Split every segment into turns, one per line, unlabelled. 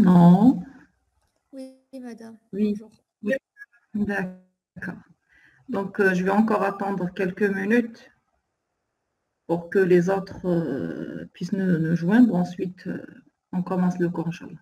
Non.
Oui, madame.
Oui.
Bonjour.
Oui. D'accord. Donc, je vais encore attendre quelques minutes pour que les autres puissent nous joindre. Ensuite, on commence le cours, Inch'Allah.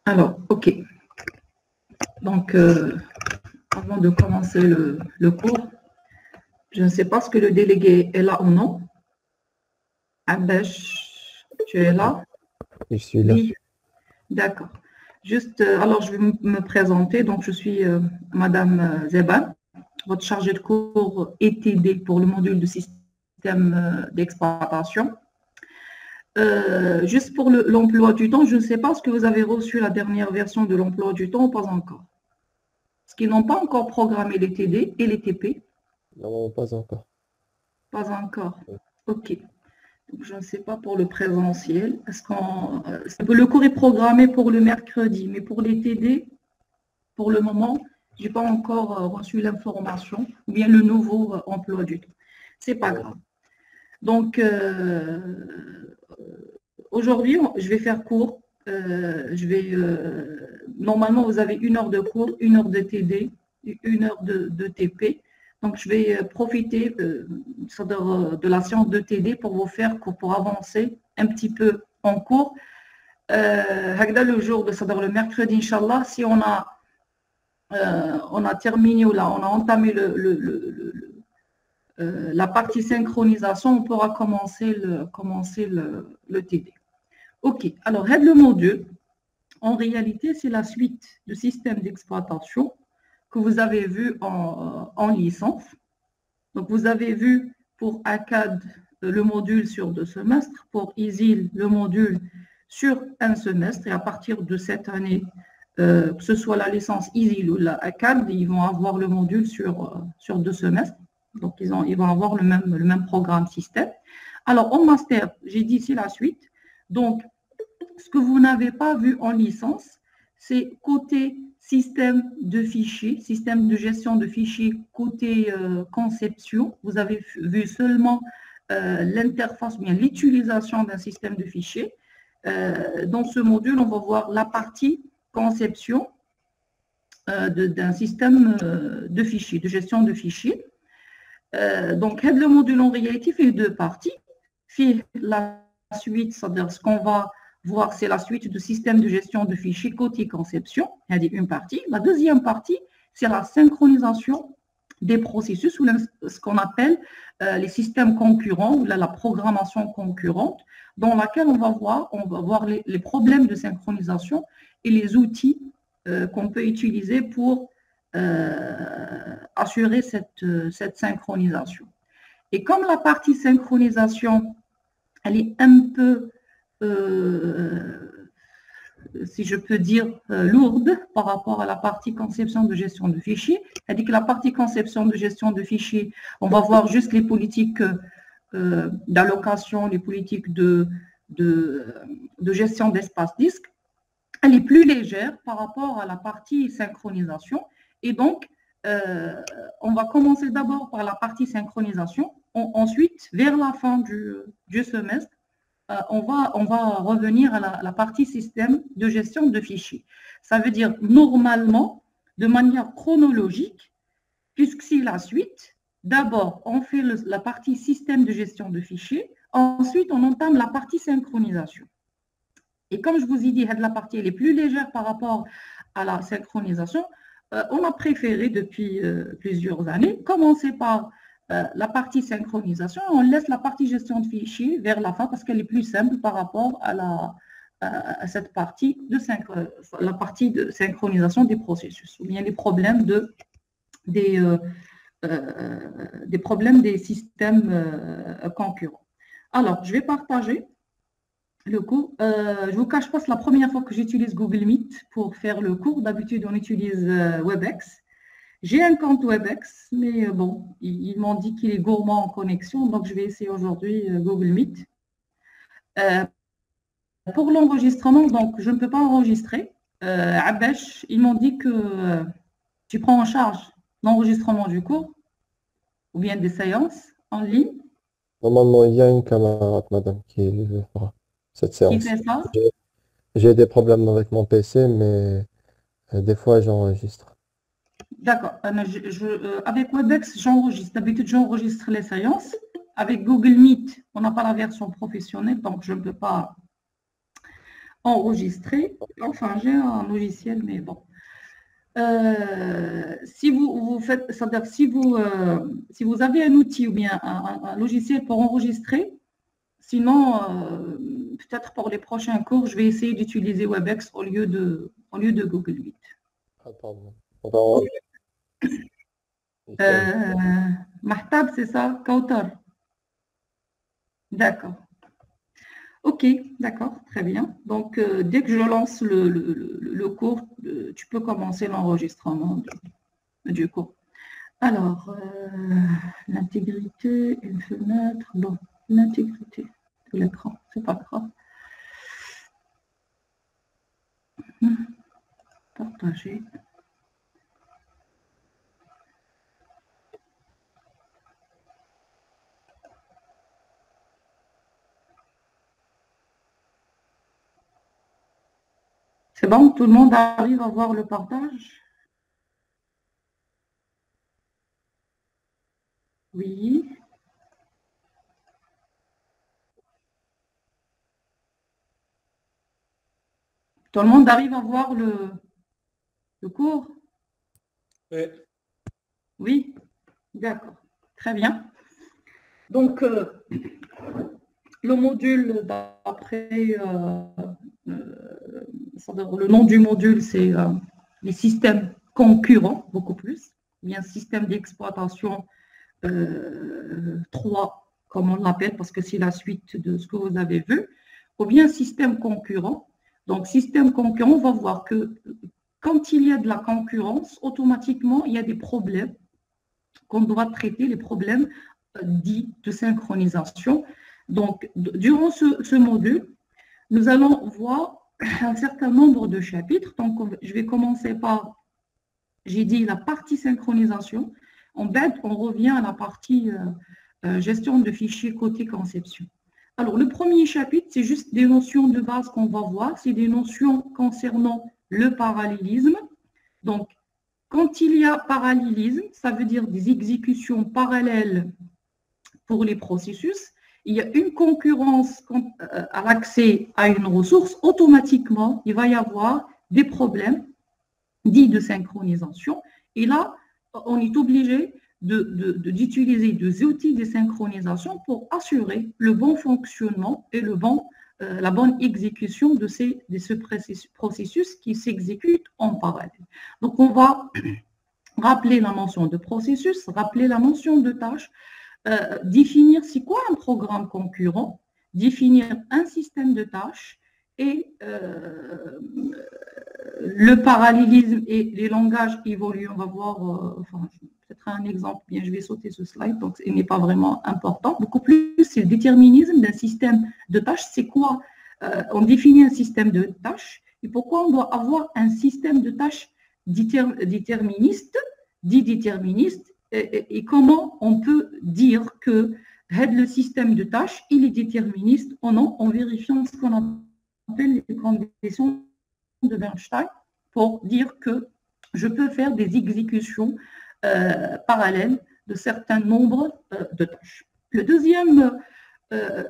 Alors, OK. Donc, avant de commencer le cours, je ne sais pas si le délégué est là ou non. Abdesh, tu es là?
Je suis là.
Oui. D'accord. Juste, alors je vais me présenter. Donc, je suis Madame Zeba, votre chargée de cours ETD pour le module de système d'exploitation. Juste pour l'emploi du temps, je ne sais pas si vous avez reçu la dernière version de l'emploi du temps ou pas encore. Est-ce qu'ils n'ont pas encore programmé les TD et les TP?
Non, pas encore.
Pas encore.
Oui.
OK. Donc, je ne sais pas pour le présentiel. Le cours est programmé pour le mercredi, mais pour les TD, pour le moment, je n'ai pas encore reçu l'information ou bien le nouveau emploi du temps. Ce n'est pas grave. Donc, aujourd'hui, je vais faire court. Normalement, vous avez 1 heure de cours, 1 heure de TD, 1 heure de TP. Donc, je vais profiter de la séance de TD pour vous faire cours, pour avancer un petit peu en cours. Le jour de le mercredi, Inch'Allah, si on a terminé ou là, on a entamé la partie synchronisation, on pourra commencer le TD. OK, alors, le module, en réalité, c'est la suite du système d'exploitation que vous avez vu en licence. Donc, vous avez vu pour ACAD le module sur 2 semestres, pour ISIL le module sur 1 semestre, et à partir de cette année, que ce soit la licence ISIL ou la ACAD, ils vont avoir le module sur 2 semestres. Donc, ils vont avoir le même programme système. Alors, en master, j'ai dit c'est la suite. Donc, ce que vous n'avez pas vu en licence, c'est côté système de fichiers, système de gestion de fichiers, côté conception. Vous avez vu seulement l'interface, bien l'utilisation d'un système de fichiers. Dans ce module, on va voir la partie conception d'un système de fichiers, de gestion de fichiers. Donc, le module en réalité fait 2 parties. Fait la suite, c'est-à-dire ce qu'on va voir, c'est la suite du système de gestion de fichiers côté conception, il y a une partie. La deuxième partie, c'est la synchronisation des processus, ou ce qu'on appelle les systèmes concurrents, ou la programmation concurrente, dans laquelle on va voir les problèmes de synchronisation et les outils qu'on peut utiliser pour assurer cette synchronisation. Et comme la partie synchronisation, elle est un peu, si je peux dire, lourde par rapport à la partie conception de gestion de fichiers, c'est-à-dire que la partie conception de gestion de fichiers, on va voir juste les politiques d'allocation, les politiques de gestion d'espace disque. Elle est plus légère par rapport à la partie synchronisation. Et donc, on va commencer d'abord par la partie synchronisation. Ensuite, vers la fin du semestre, on va revenir à la partie système de gestion de fichiers. Ça veut dire, normalement, de manière chronologique, puisque c'est la suite, d'abord, on fait la partie système de gestion de fichiers. Ensuite, on entame la partie synchronisation. Et comme je vous ai dit, la partie elle est plus légère par rapport à la synchronisation. On a préféré depuis plusieurs années commencer par la partie synchronisation. On laisse la partie gestion de fichiers vers la fin parce qu'elle est plus simple par rapport à cette partie la partie de synchronisation des processus, ou bien les problèmes des problèmes des systèmes concurrents. Alors, je vais partager le cours. Je ne vous cache pas, c'est la première fois que j'utilise Google Meet pour faire le cours. D'habitude, on utilise WebEx. J'ai un compte WebEx, mais bon, ils m'ont dit qu'il est gourmand en connexion, donc je vais essayer aujourd'hui Google Meet. Pour l'enregistrement, donc je ne peux pas enregistrer. Abesh, ils m'ont dit que tu prends en charge l'enregistrement du cours ou bien des séances en ligne.
Normalement, il y a une camarade, madame, qui le fera, cette
Qui
séance.
fait ça?
J'ai des problèmes avec mon PC, mais des fois, j'enregistre.
D'accord. Avec WebEx, j'enregistre. D'habitude, j'enregistre les séances. Avec Google Meet, on n'a pas la version professionnelle, donc je ne peux pas enregistrer. Enfin, j'ai un logiciel, mais bon. Si vous faites, c'est-à-dire si vous avez un outil ou bien un logiciel pour enregistrer, sinon, peut-être pour les prochains cours, je vais essayer d'utiliser WebEx au lieu de Google Meet.
Attends.
Mahtab, c'est ça? Kautar. D'accord. Ok, d'accord, très bien. Donc, dès que je lance le cours, tu peux commencer l'enregistrement du cours. Alors, l'intégrité, une fenêtre, bon, l'intégrité de l'écran, c'est pas grave. Partager. C'est bon, tout le monde arrive à voir le partage? Oui. Tout le monde arrive à voir le cours?
Oui.
Oui, d'accord, très bien. Donc, le module d'après, le nom du module, c'est les systèmes concurrent, beaucoup plus, ou bien système d'exploitation 3, comme on l'appelle, parce que c'est la suite de ce que vous avez vu, ou bien système concurrent. Donc, système concurrent, on va voir que quand il y a de la concurrence, automatiquement, il y a des problèmes qu'on doit traiter, les problèmes dits de synchronisation. Donc, durant ce module, nous allons voir un certain nombre de chapitres. Donc, je vais commencer par, j'ai dit, la partie synchronisation. En bête, on revient à la partie gestion de fichiers côté conception. Alors, le premier chapitre, c'est juste des notions de base qu'on va voir. C'est des notions concernant le parallélisme. Donc, quand il y a parallélisme, ça veut dire des exécutions parallèles pour les processus. Il y a une concurrence à l'accès à une ressource, automatiquement, il va y avoir des problèmes dits de synchronisation. Et là, on est obligé d'utiliser des outils de synchronisation pour assurer le bon fonctionnement et la bonne exécution de ce processus qui s'exécute en parallèle. Donc, on va rappeler la notion de processus, rappeler la notion de tâche, définir c'est quoi un programme concurrent, définir un système de tâches et le parallélisme et les langages évoluent. On va voir, peut-être un exemple, bien je vais sauter ce slide, donc il n'est pas vraiment important. Beaucoup plus, c'est le déterminisme d'un système de tâches. C'est quoi? On définit un système de tâches et pourquoi on doit avoir un système de tâches déterministe, dit déterministe, et comment on peut dire que le système de tâches, il est déterministe ou non, en vérifiant ce qu'on appelle les conditions de Bernstein pour dire que je peux faire des exécutions parallèles de certains nombres de tâches. Le deuxième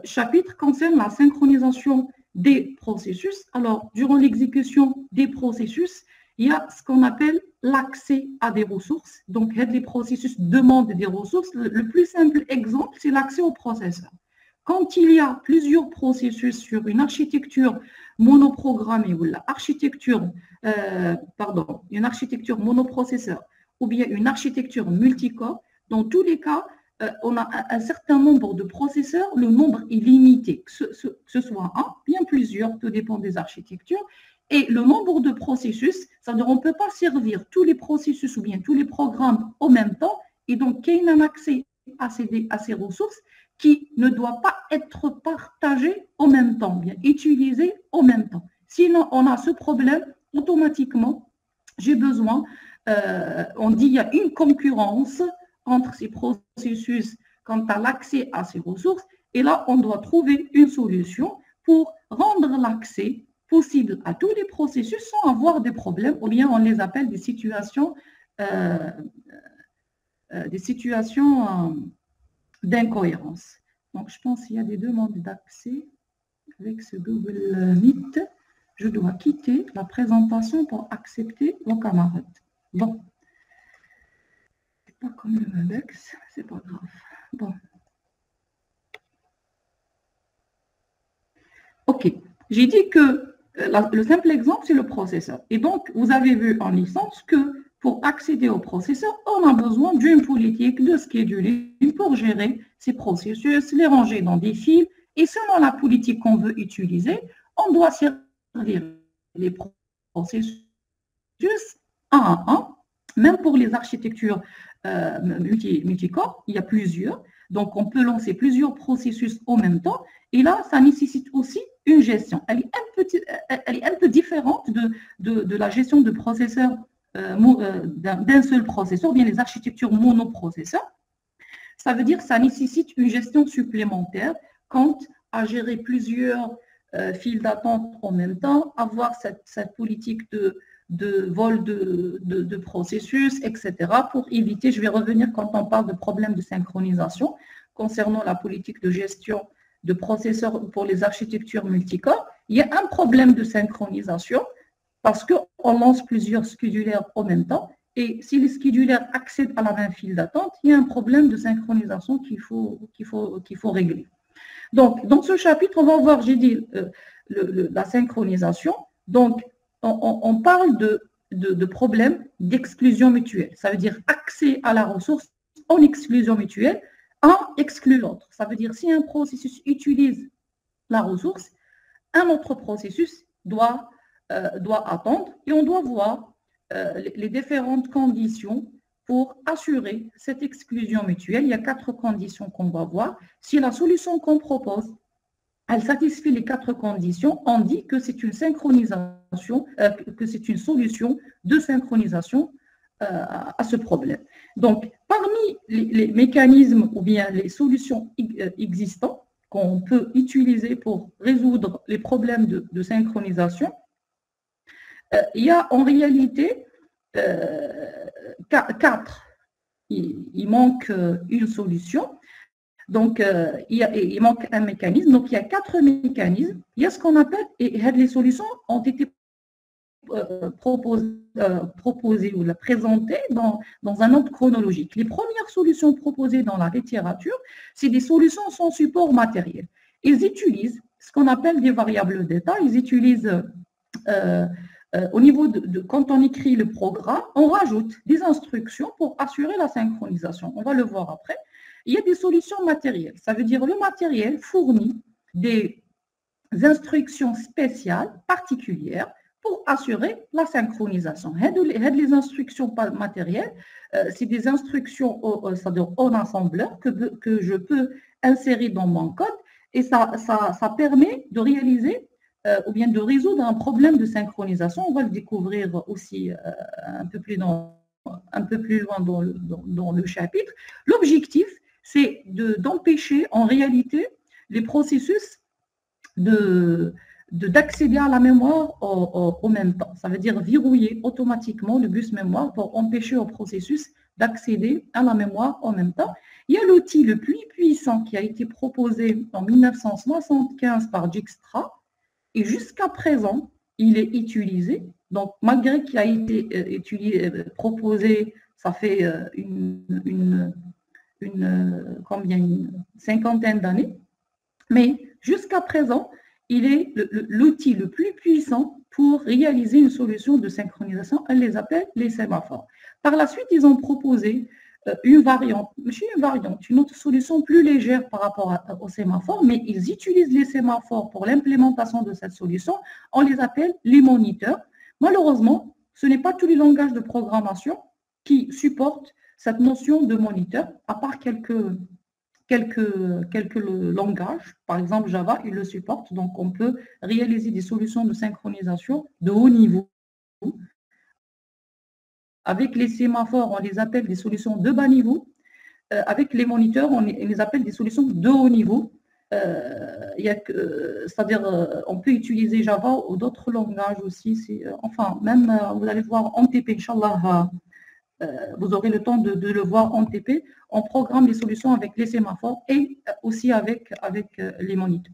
chapitre concerne la synchronisation des processus. Alors, durant l'exécution des processus, il y a ce qu'on appelle l'accès à des ressources. Donc, les processus demandent des ressources. Le plus simple exemple, c'est l'accès au processeur. Quand il y a plusieurs processus sur une architecture monoprogrammée ou une architecture monoprocesseur ou bien une architecture multicore, dans tous les cas, on a un certain nombre de processeurs, le nombre est limité, que ce soit un, bien plusieurs, tout dépend des architectures. Et le nombre de processus, c'est-à-dire on ne peut pas servir tous les processus ou bien tous les programmes en même temps, et donc il y a un accès à ces ressources qui ne doit pas être partagé en même temps, bien utilisé en même temps. Sinon, on a ce problème, automatiquement, j'ai besoin, on dit il y a une concurrence entre ces processus quant à l'accès à ces ressources, et là, on doit trouver une solution pour rendre l'accès possible à tous les processus sans avoir des problèmes, ou bien on les appelle des situations d'incohérence. Donc, je pense qu'il y a des demandes d'accès avec ce Google Meet. Je dois quitter la présentation pour accepter vos camarades. Bon. C'est pas comme le Webex, c'est pas grave. Bon. OK. J'ai dit que le simple exemple, c'est le processeur. Et donc, vous avez vu en licence que pour accéder au processeur, on a besoin d'une politique de scheduling pour gérer ces processus, les ranger dans des fils. Et selon la politique qu'on veut utiliser, on doit servir les processus un à un. Même pour les architectures multicore, il y a plusieurs. Donc, on peut lancer plusieurs processus en même temps. Et là, ça nécessite aussi une gestion. Elle est un peu différente de la gestion de processeurs d'un seul processeur, bien les architectures monoprocesseurs. Ça veut dire que ça nécessite une gestion supplémentaire quant à gérer plusieurs files d'attente en même temps, avoir cette politique de vol de processus, etc. pour éviter, je vais revenir quand on parle de problèmes de synchronisation concernant la politique de gestion de processeurs pour les architectures multicore, il y a un problème de synchronisation parce qu'on lance plusieurs schedulaires en même temps et si les schedulaires accèdent à la même file d'attente, il y a un problème de synchronisation qu'il faut régler. Donc, dans ce chapitre, on va voir, j'ai dit, la synchronisation. Donc, on parle de de problèmes d'exclusion mutuelle. Ça veut dire accès à la ressource en exclusion mutuelle, un exclut l'autre. Ça veut dire si un processus utilise la ressource, un autre processus doit attendre et on doit voir les différentes conditions pour assurer cette exclusion mutuelle. Il y a 4 conditions qu'on va voir. Si la solution qu'on propose, elle satisfait les 4 conditions, on dit que c'est une synchronisation, que c'est une solution de synchronisation à ce problème. Donc, parmi les mécanismes ou bien les solutions existantes qu'on peut utiliser pour résoudre les problèmes de synchronisation, il y a en réalité 4. Il manque une solution. Donc, il manque un mécanisme. Donc, il y a 4 mécanismes. Il y a ce qu'on appelle, et les solutions ont été proposées ou présentées dans un ordre chronologique. Les premières solutions proposées dans la littérature, c'est des solutions sans support matériel. Ils utilisent ce qu'on appelle des variables d'état. Ils utilisent, au niveau quand on écrit le programme, on rajoute des instructions pour assurer la synchronisation. On va le voir après. Il y a des solutions matérielles. Ça veut dire le matériel fournit des instructions spéciales, particulières, pour assurer la synchronisation. Les instructions matérielles, c'est des instructions en assembleur que je peux insérer dans mon code et ça permet de réaliser ou bien de résoudre un problème de synchronisation. On va le découvrir aussi un peu plus loin dans le chapitre. L'objectif, c'est d'empêcher en réalité les processus d'accéder à la mémoire en même temps. Ça veut dire verrouiller automatiquement le bus mémoire pour empêcher au processus d'accéder à la mémoire en même temps. Il y a l'outil le plus puissant qui a été proposé en 1975 par Dijkstra et jusqu'à présent, il est utilisé. Donc, malgré qu'il a été proposé, ça fait une cinquantaine d'années, mais jusqu'à présent, il est l'outil le plus puissant pour réaliser une solution de synchronisation. Elle les appelle les sémaphores. Par la suite, ils ont proposé une variante, une autre solution plus légère par rapport aux sémaphores, mais ils utilisent les sémaphores pour l'implémentation de cette solution. On les appelle les moniteurs. Malheureusement, ce n'est pas tous les langages de programmation qui supportent cette notion de moniteur, à part quelques langages. Par exemple, Java, il le supporte, donc on peut réaliser des solutions de synchronisation de haut niveau. Avec les sémaphores, on les appelle des solutions de bas niveau. Avec les moniteurs, on les appelle des solutions de haut niveau. C'est-à-dire, on peut utiliser Java ou d'autres langages aussi. Enfin, même, vous allez voir en TP, Inch'Allah, vous aurez le temps de le voir en TP. On programme les solutions avec les sémaphores et aussi avec les moniteurs.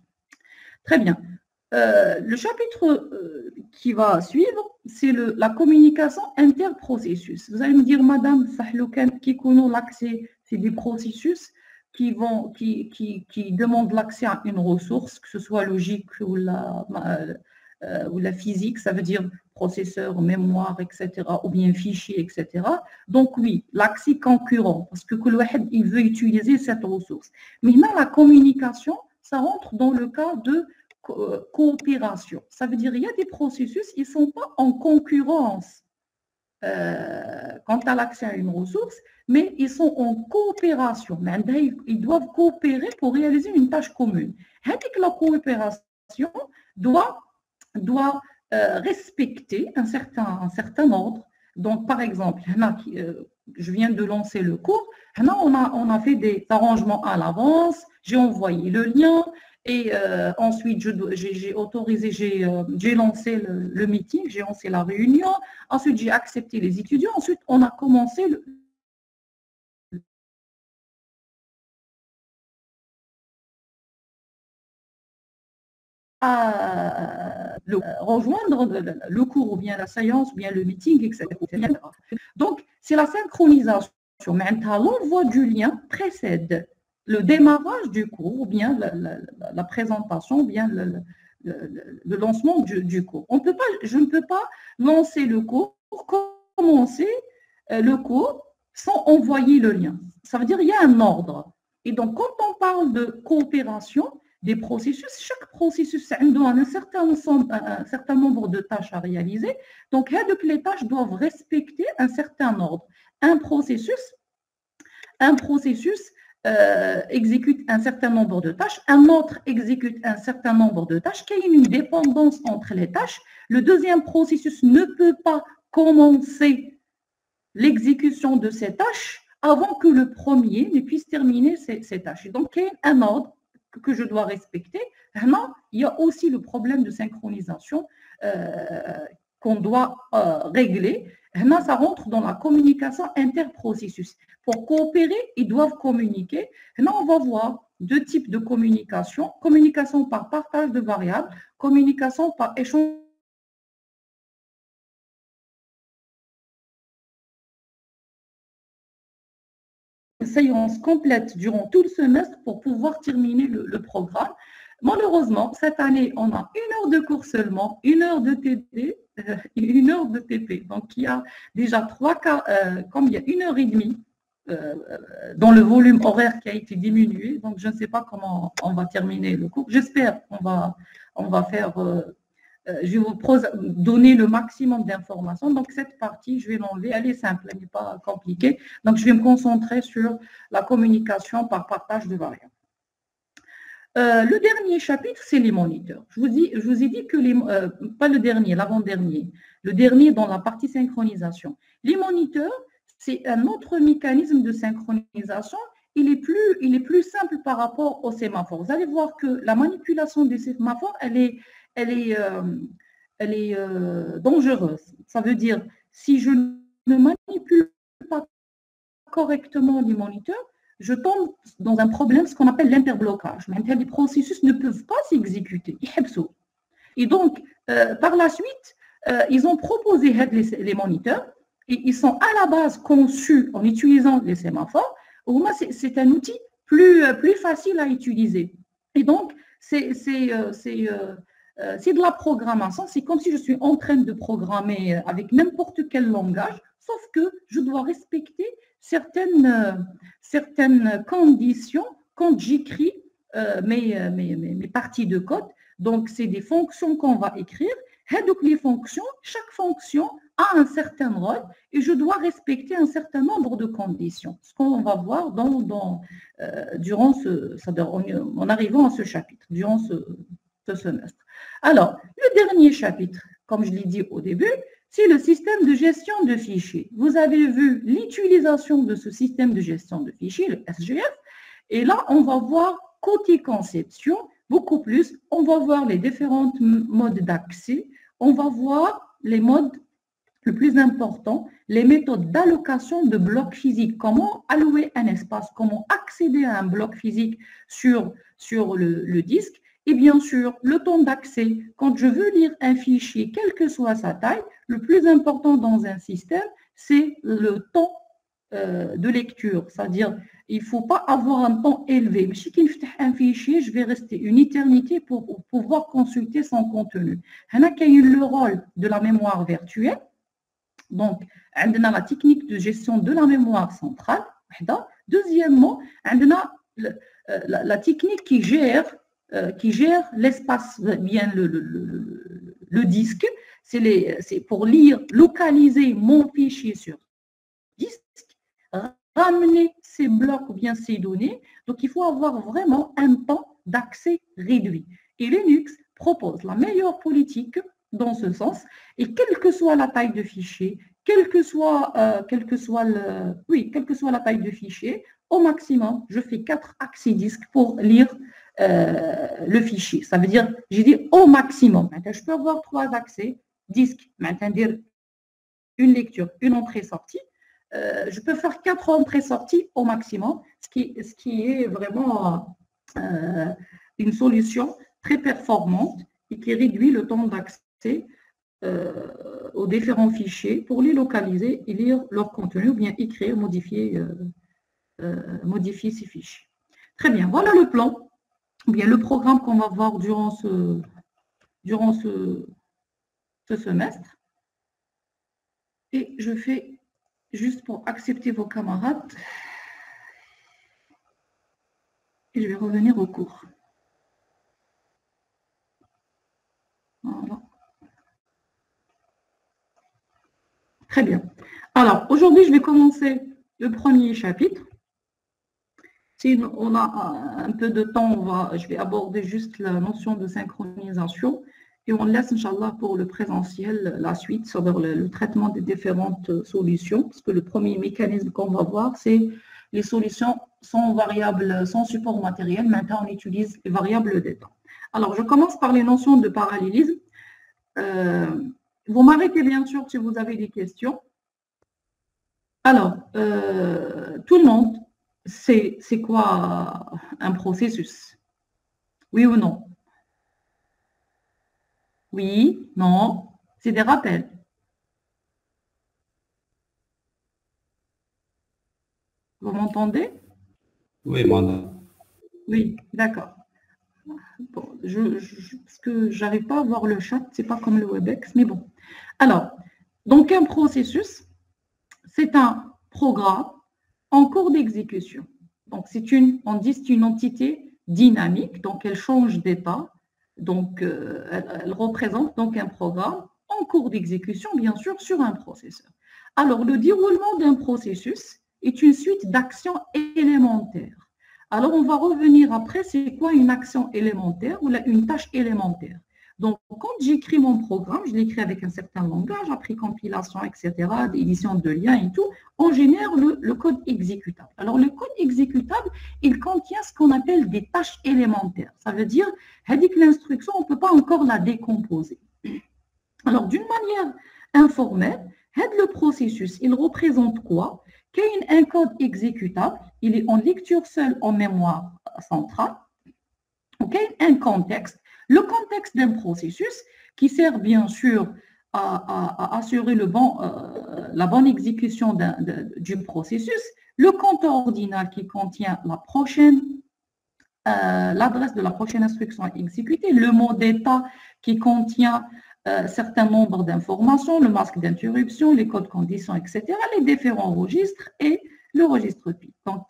Très bien. Le chapitre qui va suivre, c'est la communication interprocessus. Vous allez me dire, Madame Sahloukan, qui connaît l'accès, c'est des processus qui demandent l'accès à une ressource, que ce soit logique ou la physique, ça veut dire processeur, mémoire, etc., ou bien fichier, etc. Donc oui, l'accès concurrent, parce que il veut utiliser cette ressource. Mais là, la communication, ça rentre dans le cas de coopération. Ça veut dire qu'il y a des processus, ils ne sont pas en concurrence quant à l'accès à une ressource, mais ils sont en coopération. Ils doivent coopérer pour réaliser une tâche commune. La coopération doit respecter un certain ordre. Donc, par exemple, je viens de lancer le cours, on a fait des arrangements à l'avance, j'ai envoyé le lien, et ensuite j'ai lancé le meeting, j'ai lancé la réunion, ensuite j'ai accepté les étudiants, ensuite on a commencé à rejoindre le cours ou bien la séance ou bien le meeting, etc. Donc, c'est la synchronisation. L'envoi du lien précède le démarrage du cours ou bien la présentation ou bien le lancement du cours. Je ne peux pas lancer le cours commencer le cours sans envoyer le lien. Ça veut dire qu'il y a un ordre. Et donc, quand on parle de coopération, des processus, chaque processus a un certain nombre de tâches à réaliser. Donc, les tâches doivent respecter un certain ordre. Un processus exécute un certain nombre de tâches, un autre exécute un certain nombre de tâches, qu'il y ait une dépendance entre les tâches. Le deuxième processus ne peut pas commencer l'exécution de ces tâches avant que le premier ne puisse terminer ces tâches. Et donc, il y a un ordre que je dois respecter. Maintenant, il y a aussi le problème de synchronisation qu'on doit régler. Maintenant, ça rentre dans la communication interprocessus. Pour coopérer, ils doivent communiquer. Maintenant, on va voir deux types de communication. Communication par partage de variables, communication par échange. Séance complète durant tout le semestre pour pouvoir terminer le programme. Malheureusement, cette année, on a 1 heure de cours seulement, 1 heure de TD et 1 heure de TP. Donc, il y a déjà 3 cas, comme il y a 1 heure et demie dans le volume horaire qui a été diminué. Donc, je ne sais pas comment on va terminer le cours. J'espère qu'on va faire... je vais vous donner le maximum d'informations. Donc, cette partie, je vais l'enlever. Elle est simple, elle n'est pas compliquée. Donc, je vais me concentrer sur la communication par partage de variables. Le dernier chapitre, c'est les moniteurs. Je vous ai dit que pas le dernier, l'avant-dernier. Le dernier dans la partie synchronisation. Les moniteurs, c'est un autre mécanisme de synchronisation. Il est plus simple par rapport aux sémaphores. Vous allez voir que la manipulation des sémaphores, elle est dangereuse. Ça veut dire, si je ne manipule pas correctement les moniteurs, je tombe dans un problème, ce qu'on appelle l'interblocage. Maintenant, les processus ne peuvent pas s'exécuter. Et donc, par la suite, ils ont proposé les moniteurs, et ils sont à la base conçus en utilisant les sémaphores. Au moins, c'est un outil plus facile à utiliser. Et donc, c'est de la programmation. C'est comme si je suis en train de programmer avec n'importe quel langage, sauf que je dois respecter certaines conditions quand j'écris mes parties de code. Donc, c'est des fonctions qu'on va écrire. Et donc, les fonctions, chaque fonction a un certain rôle et je dois respecter un certain nombre de conditions. Ce qu'on va voir durant en arrivant à ce chapitre, durant ce semestre. Alors, le dernier chapitre, comme je l'ai dit au début, c'est le système de gestion de fichiers. Vous avez vu l'utilisation de ce système de gestion de fichiers, le SGF, et là, on va voir côté conception, beaucoup plus, on va voir les différents modes d'accès, on va voir les modes le plus important, les méthodes d'allocation de blocs physiques, comment allouer un espace, comment accéder à un bloc physique sur le disque, et bien sûr, le temps d'accès. Quand je veux lire un fichier, quelle que soit sa taille, le plus important dans un système, c'est le temps de lecture. C'est-à-dire, il ne faut pas avoir un temps élevé. Mais si je fais un fichier, je vais rester une éternité pour pouvoir consulter son contenu. Il y a le rôle de la mémoire virtuelle. Donc, on a la technique de gestion de la mémoire centrale. Deuxièmement, on a la technique qui gère l'espace, bien le disque. C'est pour lire, localiser mon fichier sur disque, ramener ces blocs ou bien ces données. Donc, il faut avoir vraiment un temps d'accès réduit. Et Linux propose la meilleure politique dans ce sens. Et quelle que soit la taille de fichier, quelle que soit la taille de fichier, au maximum, je fais 4 accès disques pour lire le fichier. Ça veut dire, j'ai dit au maximum. Maintenant, je peux avoir 3 accès disques. Maintenant, dire une lecture, une entrée-sortie. Je peux faire 4 entrées-sorties au maximum, ce qui est vraiment une solution très performante et qui réduit le temps d'accès aux différents fichiers pour les localiser et lire leur contenu ou bien écrire, modifier ces fichiers. Très bien, voilà le plan, ou bien le programme qu'on va voir durant ce semestre. Et je fais juste pour accepter vos camarades. Et je vais revenir au cours. Voilà. Très bien. Alors, aujourd'hui, je vais commencer le premier chapitre. Si on a un peu de temps, je vais aborder juste la notion de synchronisation et on laisse, Inch'Allah, pour le présentiel, la suite sur le traitement des différentes solutions, parce que le premier mécanisme qu'on va voir, c'est les solutions sans variables, sans support matériel. Maintenant, on utilise les variables d'état. Alors, je commence par les notions de parallélisme. Vous m'arrêtez bien sûr si vous avez des questions. Alors, tout le monde, c'est quoi un processus? Oui ou non? Oui, non, c'est des rappels. Vous m'entendez?
Oui, madame.
Oui, d'accord. Bon, parce que je n'arrive pas à voir le chat, c'est pas comme le WebEx, mais bon. Alors, donc un processus, c'est un programme en cours d'exécution. Donc, on dit c'est une entité dynamique, donc elle change d'état. Donc, elle représente donc un programme en cours d'exécution, bien sûr, sur un processeur. Alors, le déroulement d'un processus est une suite d'actions élémentaires. Alors, on va revenir après, c'est quoi une action élémentaire ou une tâche élémentaire? Donc, quand j'écris mon programme, je l'écris avec un certain langage, après compilation, etc., édition de liens et tout, on génère le code exécutable. Alors, le code exécutable, il contient ce qu'on appelle des tâches élémentaires. Ça veut dire, l'instruction, on ne peut pas encore la décomposer. Alors, d'une manière informelle, le processus, il représente quoi? Un code exécutable, il est en lecture seule en mémoire centrale. Un contexte. Le contexte d'un processus qui sert bien sûr à assurer la bonne exécution du processus. Le compteur ordinal qui contient l'adresse de la prochaine instruction à exécuter. Le mot d'état qui contient certain nombre d'informations, le masque d'interruption, les codes conditions, etc., les différents registres et le registre PIC. Donc,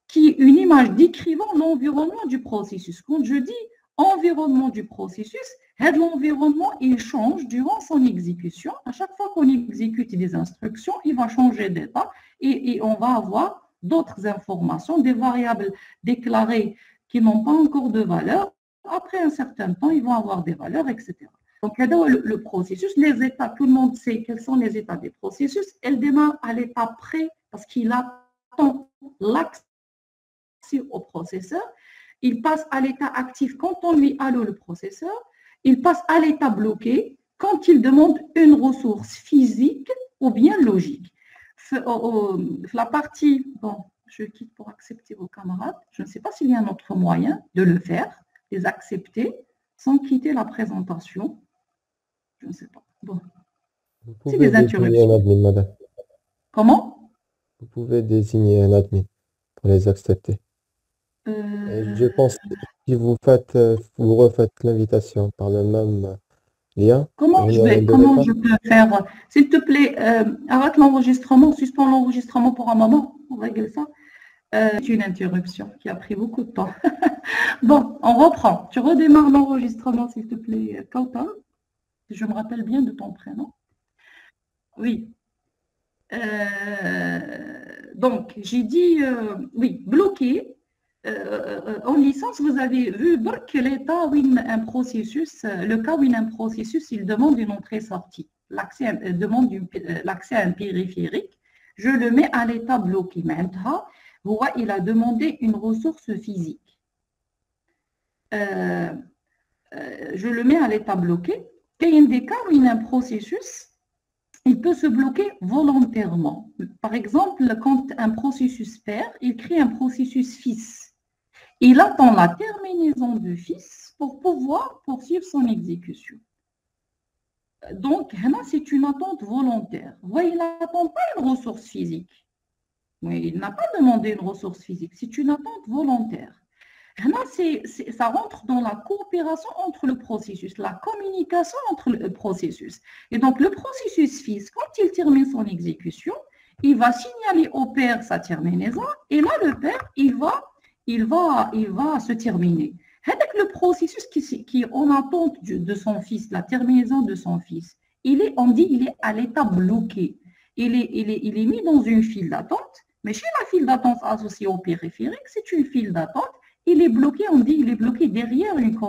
qui est une image décrivant l'environnement du processus. Quand je dis environnement du processus, l'environnement, il change durant son exécution. À chaque fois qu'on exécute des instructions, il va changer d'état et on va avoir d'autres informations, des variables déclarées qui n'ont pas encore de valeur. Après un certain temps, ils vont avoir des valeurs, etc. Donc, le processus, les états, tout le monde sait quels sont les états des processus. Elle démarre à l'état pré parce qu'il attend l'accès au processeur. Il passe à l'état actif quand on lui alloue le processeur. Il passe à l'état bloqué quand il demande une ressource physique ou bien logique. La partie, bon, je quitte pour accepter vos camarades. Je ne sais pas s'il y a un autre moyen de le faire, les accepter sans quitter la présentation. Je ne sais pas. Bon.
Vous pouvez désigner un admin, madame.
Comment?
Vous pouvez désigner un admin pour les accepter. Je pense que si vous refaites l'invitation par le même lien.
Comment je peux faire? S'il te plaît, arrête l'enregistrement, suspends l'enregistrement pour un moment. On règle ça. C'est une interruption qui a pris beaucoup de temps. Bon, on reprend. Tu redémarres l'enregistrement, s'il te plaît, Kautal. Je me rappelle bien de ton prénom. Oui. Donc, j'ai dit, oui, bloqué. En licence, vous avez vu que l'état où un processus, le cas où un processus, il demande une entrée-sortie, demande l'accès à un périphérique, je le mets à l'état bloqué. Maintenant, vous voyez, il a demandé une ressource physique. Je le mets à l'état bloqué. Il y a des cas où un processus, il peut se bloquer volontairement. Par exemple, quand un processus perd, il crée un processus fils. Il attend la terminaison de fils pour pouvoir poursuivre son exécution. Donc, c'est une attente volontaire. Vous voyez, il n'attend pas une ressource physique. Oui, il n'a pas demandé une ressource physique. C'est une attente volontaire. Ça rentre dans la coopération entre le processus, la communication entre le processus. Et donc, le processus FIS, quand il termine son exécution, il va signaler au père sa terminaison, et là, le père, il va se terminer. Avec le processus qui est en attente de son fils, la terminaison de son fils, on dit il est à l'état bloqué. Il est mis dans une file d'attente, mais chez la file d'attente associée au périphérique, c'est une file d'attente. Il est bloqué, on dit il est bloqué derrière une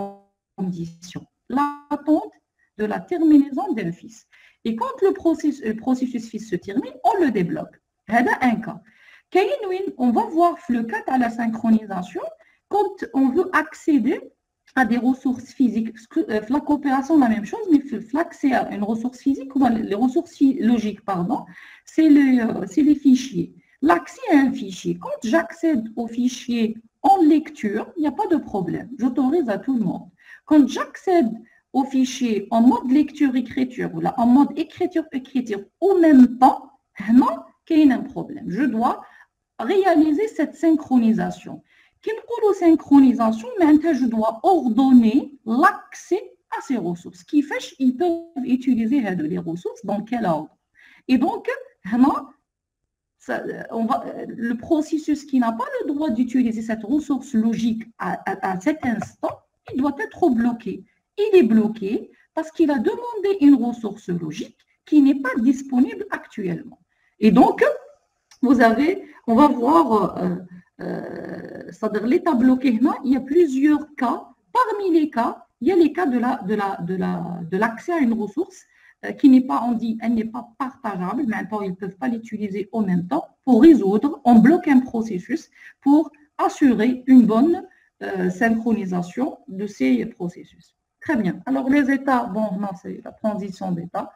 condition, l'attente de la terminaison d'un fils. Et quand le processus fils se termine, on le débloque. C'est un cas. On va voir le cas à la synchronisation quand on veut accéder à des ressources physiques. La coopération, la même chose, mais l'accès à une ressource physique, ou les ressources logiques, pardon, c'est les fichiers. L'accès à un fichier, quand j'accède au fichier en lecture, il n'y a pas de problème. J'autorise à tout le monde. Quand j'accède au fichier en mode lecture-écriture ou là, en mode écriture-écriture au même temps, non, il y a un problème. Je dois réaliser cette synchronisation. Quelle synchronisation, maintenant je dois ordonner l'accès à ces ressources. Ce qui fait qu'ils peuvent utiliser les ressources dans quel ordre. Et donc, le processus qui n'a pas le droit d'utiliser cette ressource logique à cet instant, il doit être bloqué. Il est bloqué parce qu'il a demandé une ressource logique qui n'est pas disponible actuellement. Et donc, on va voir, c'est-à-dire l'état bloqué, il y a plusieurs cas. Parmi les cas, il y a les cas de l'accès à une ressource qui n'est pas, on dit, elle n'est pas partageable, maintenant ils ne peuvent pas l'utiliser en même temps. Pour résoudre, on bloque un processus pour assurer une bonne synchronisation de ces processus. Très bien. Alors les états, c'est la transition d'état.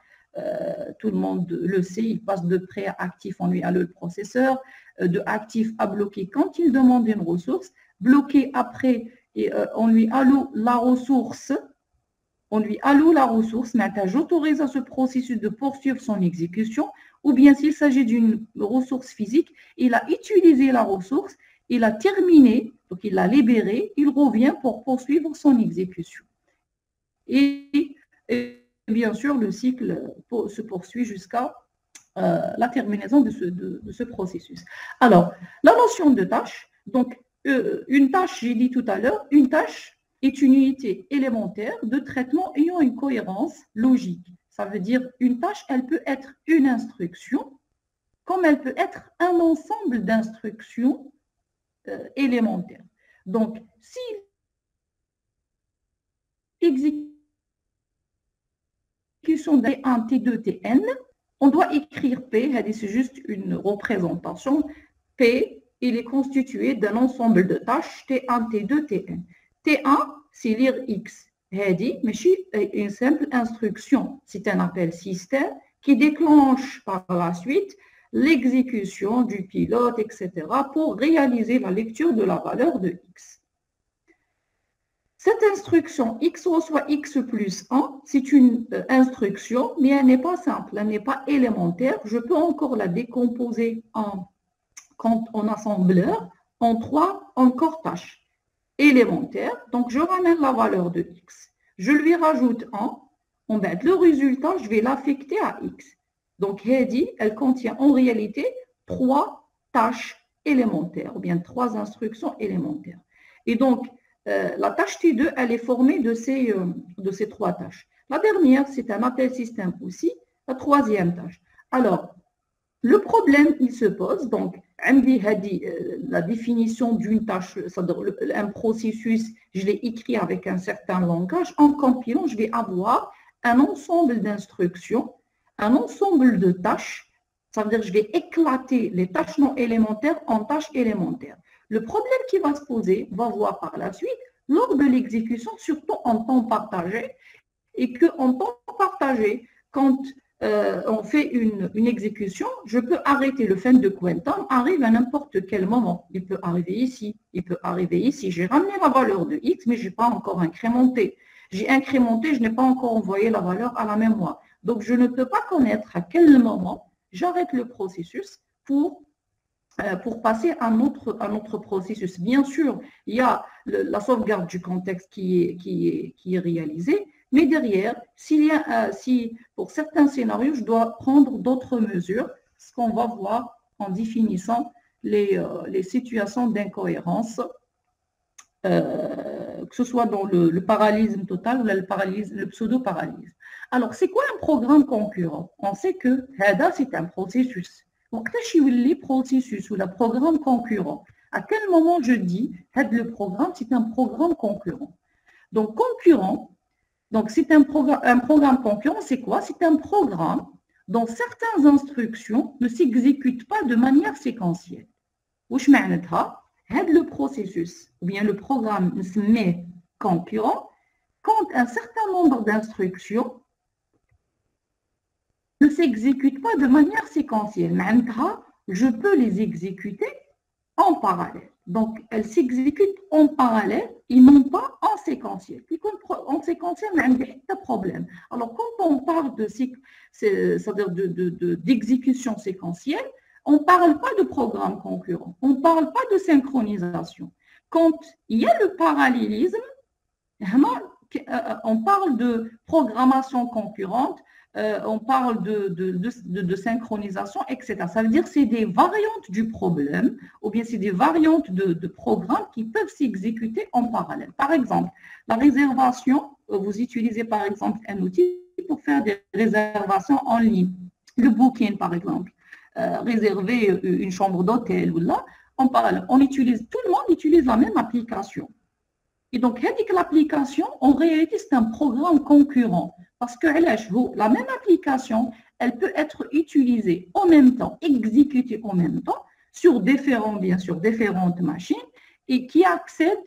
Tout le monde le sait, il passe de prêt à actif, on lui alloue le processeur, de actif à bloqué quand il demande une ressource, bloqué après, on lui alloue la ressource. Maintenant, j'autorise à ce processus de poursuivre son exécution, ou bien s'il s'agit d'une ressource physique, il a utilisé la ressource, il a terminé, donc il l'a libéré, il revient pour poursuivre son exécution. Et bien sûr, le cycle se poursuit jusqu'à la terminaison de ce processus. Alors, la notion de tâche, donc une tâche, j'ai dit tout à l'heure, une tâche est une unité élémentaire de traitement ayant une cohérence logique. Ça veut dire une tâche, elle peut être une instruction, comme elle peut être un ensemble d'instructions élémentaires. Donc, si l'exécution de T1, T2, Tn, on doit écrire P, c'est juste une représentation. P, il est constitué d'un ensemble de tâches T1, T2, Tn. T1, c'est lire X. Mais c'est une simple instruction. C'est un appel système qui déclenche par la suite l'exécution du pilote, etc., pour réaliser la lecture de la valeur de X. Cette instruction X reçoit X plus 1, c'est une instruction, mais elle n'est pas simple, elle n'est pas élémentaire. Je peux encore la décomposer en assembleur en 3 encore tâches élémentaires. Donc, je ramène la valeur de X. Je lui rajoute 1. Le résultat, je vais l'affecter à X. Donc, Heidi, elle contient en réalité 3 tâches élémentaires, ou bien 3 instructions élémentaires. Et donc, la tâche T2, elle est formée de ces 3 tâches. La dernière, c'est un appel système aussi, la troisième tâche. Alors, le problème, il se pose, donc, la définition d'une tâche, c'est-à-dire un processus, je l'ai écrit avec un certain langage. En compilant, je vais avoir un ensemble d'instructions, un ensemble de tâches. Ça veut dire que je vais éclater les tâches non élémentaires en tâches élémentaires. Le problème qui va se poser, on va voir par la suite, lors de l'exécution, surtout en temps partagé, et qu'en temps partagé, quand on fait une exécution, je peux arrêter le fin de quantum, arrive à n'importe quel moment. Il peut arriver ici, il peut arriver ici. J'ai ramené la valeur de X, mais je n'ai pas encore incrémenté. J'ai incrémenté, je n'ai pas encore envoyé la valeur à la mémoire. Donc, je ne peux pas connaître à quel moment j'arrête le processus pour pour passer à un autre processus. Bien sûr, il y a la sauvegarde du contexte qui est réalisée, mais derrière, si pour certains scénarios, je dois prendre d'autres mesures, ce qu'on va voir en définissant les situations d'incohérence, que ce soit dans le parallélisme total ou le pseudo-parallélisme. Alors, c'est quoi un programme concurrent? On sait que HADA, c'est un processus. Donc, les processus ou le programme concurrent, à quel moment je dis le programme, c'est un programme concurrent? Donc, concurrent, donc c'est un programme concurrent, c'est quoi? C'est un programme dont certaines instructions ne s'exécutent pas de manière séquentielle. Wesh معناتها le processus ou bien le programme نسميه concurrent quand un certain nombre d'instructions ne s'exécutent pas de manière séquentielle. معناتها je peux les exécuter en parallèle. Donc, elles s'exécutent en parallèle et non pas en séquentiel. En séquentiel, il n'y a pas de problème. Alors, quand on parle d'exécution séquentielle, on ne parle pas de programme concurrent, on ne parle pas de synchronisation. Quand il y a le parallélisme, on parle de programmation concurrente, on parle de synchronisation, etc. Ça veut dire que c'est des variantes du problème ou bien c'est des variantes de programmes qui peuvent s'exécuter en parallèle. Par exemple, la réservation, vous utilisez par exemple un outil pour faire des réservations en ligne. Le booking, par exemple, réserver une chambre d'hôtel ou là, en parallèle. Tout le monde utilise la même application. Et donc, l'application, en réalité, c'est un programme concurrent. Parce que la même application, elle peut être utilisée en même temps, exécutée en même temps, sur différentes machines, et qui accèdent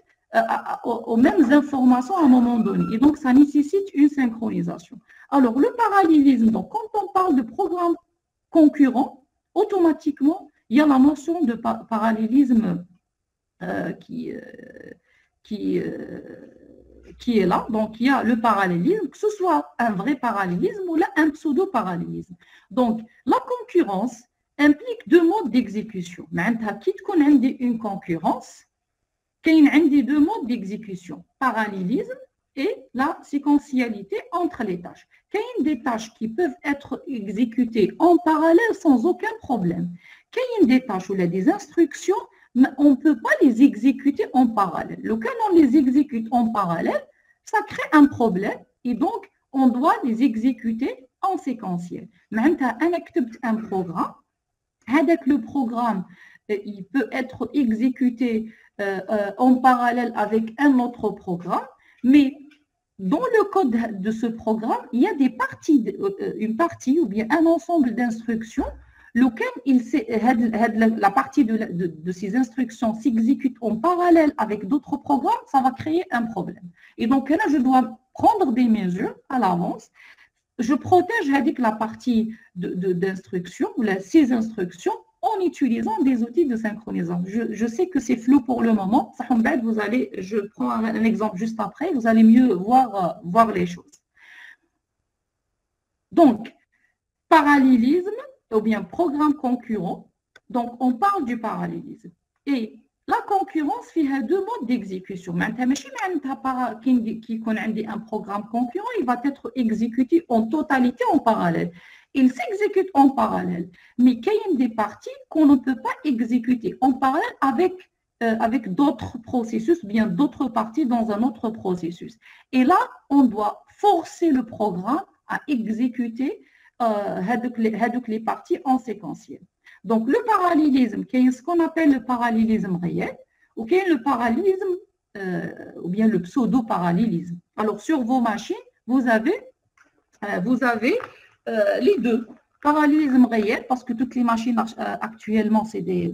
aux mêmes informations à un moment donné. Et donc, ça nécessite une synchronisation. Alors, le parallélisme, donc, quand on parle de programme concurrent, automatiquement, il y a la notion de parallélisme qui est là. Donc, il y a le parallélisme, que ce soit un vrai parallélisme ou là, un pseudo-parallélisme. Donc, la concurrence implique deux modes d'exécution. Qui connaît une concurrence, il y a deux modes d'exécution, parallélisme et la séquentialité entre les tâches. Il y a des tâches qui peuvent être exécutées en parallèle sans aucun problème. Il y a des tâches où il y a des instructions, mais on ne peut pas les exécuter en parallèle. Lorsqu'on on les exécute en parallèle, ça crée un problème et donc on doit les exécuter en séquentiel. Maintenant, on écrit un programme. Avec le programme, il peut être exécuté en parallèle avec un autre programme, mais dans le code de ce programme, il y a une partie ou bien un ensemble d'instructions lequel la partie de ces instructions s'exécute en parallèle avec d'autres programmes, ça va créer un problème. Et donc là, je dois prendre des mesures à l'avance. Je protège la partie d'instruction, ou ces instructions, en utilisant des outils de synchronisation. Je sais que c'est flou pour le moment. Je prends un exemple juste après, vous allez mieux voir les choses. Donc, parallélisme, ou bien programme concurrent. Donc, on parle du parallélisme. Et la concurrence fait deux modes d'exécution. Qui connaît un programme concurrent, il va être exécuté en totalité en parallèle. Il s'exécute en parallèle, mais il y a des parties qu'on ne peut pas exécuter en parallèle avec d'autres processus, bien d'autres parties dans un autre processus. Et là, on doit forcer le programme à exécuter les parties en séquentiel. Donc, le parallélisme, il y a ce qu'on appelle le parallélisme réel, ou il y a le parallélisme, ou bien le pseudo-parallélisme. Alors, sur vos machines, vous avez les deux. Parallélisme réel, parce que toutes les machines actuellement, c'est des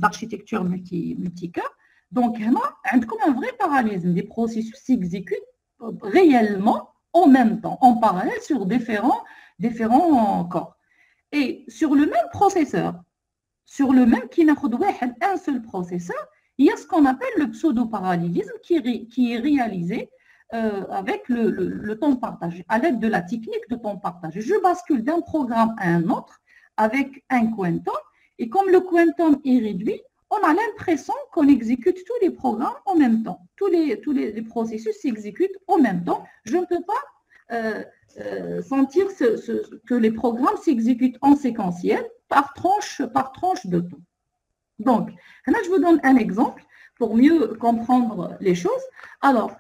architectures multicœurs. Donc, il y a comme un vrai parallélisme. Des processus s'exécutent réellement en même temps, en parallèle, sur différents corps. Et sur le même processeur, qui n'a un seul processeur, il y a ce qu'on appelle le pseudo-parallélisme qui est réalisé avec le temps partagé, à l'aide de la technique de temps partagé. Je bascule d'un programme à un autre avec un coin temps Et comme le quantum est réduit, on a l'impression qu'on exécute tous les programmes en même temps. Tous les processus s'exécutent en même temps. Je ne peux pas sentir que les programmes s'exécutent en séquentiel par tranche de temps. Donc, là, je vous donne un exemple pour mieux comprendre les choses. Alors,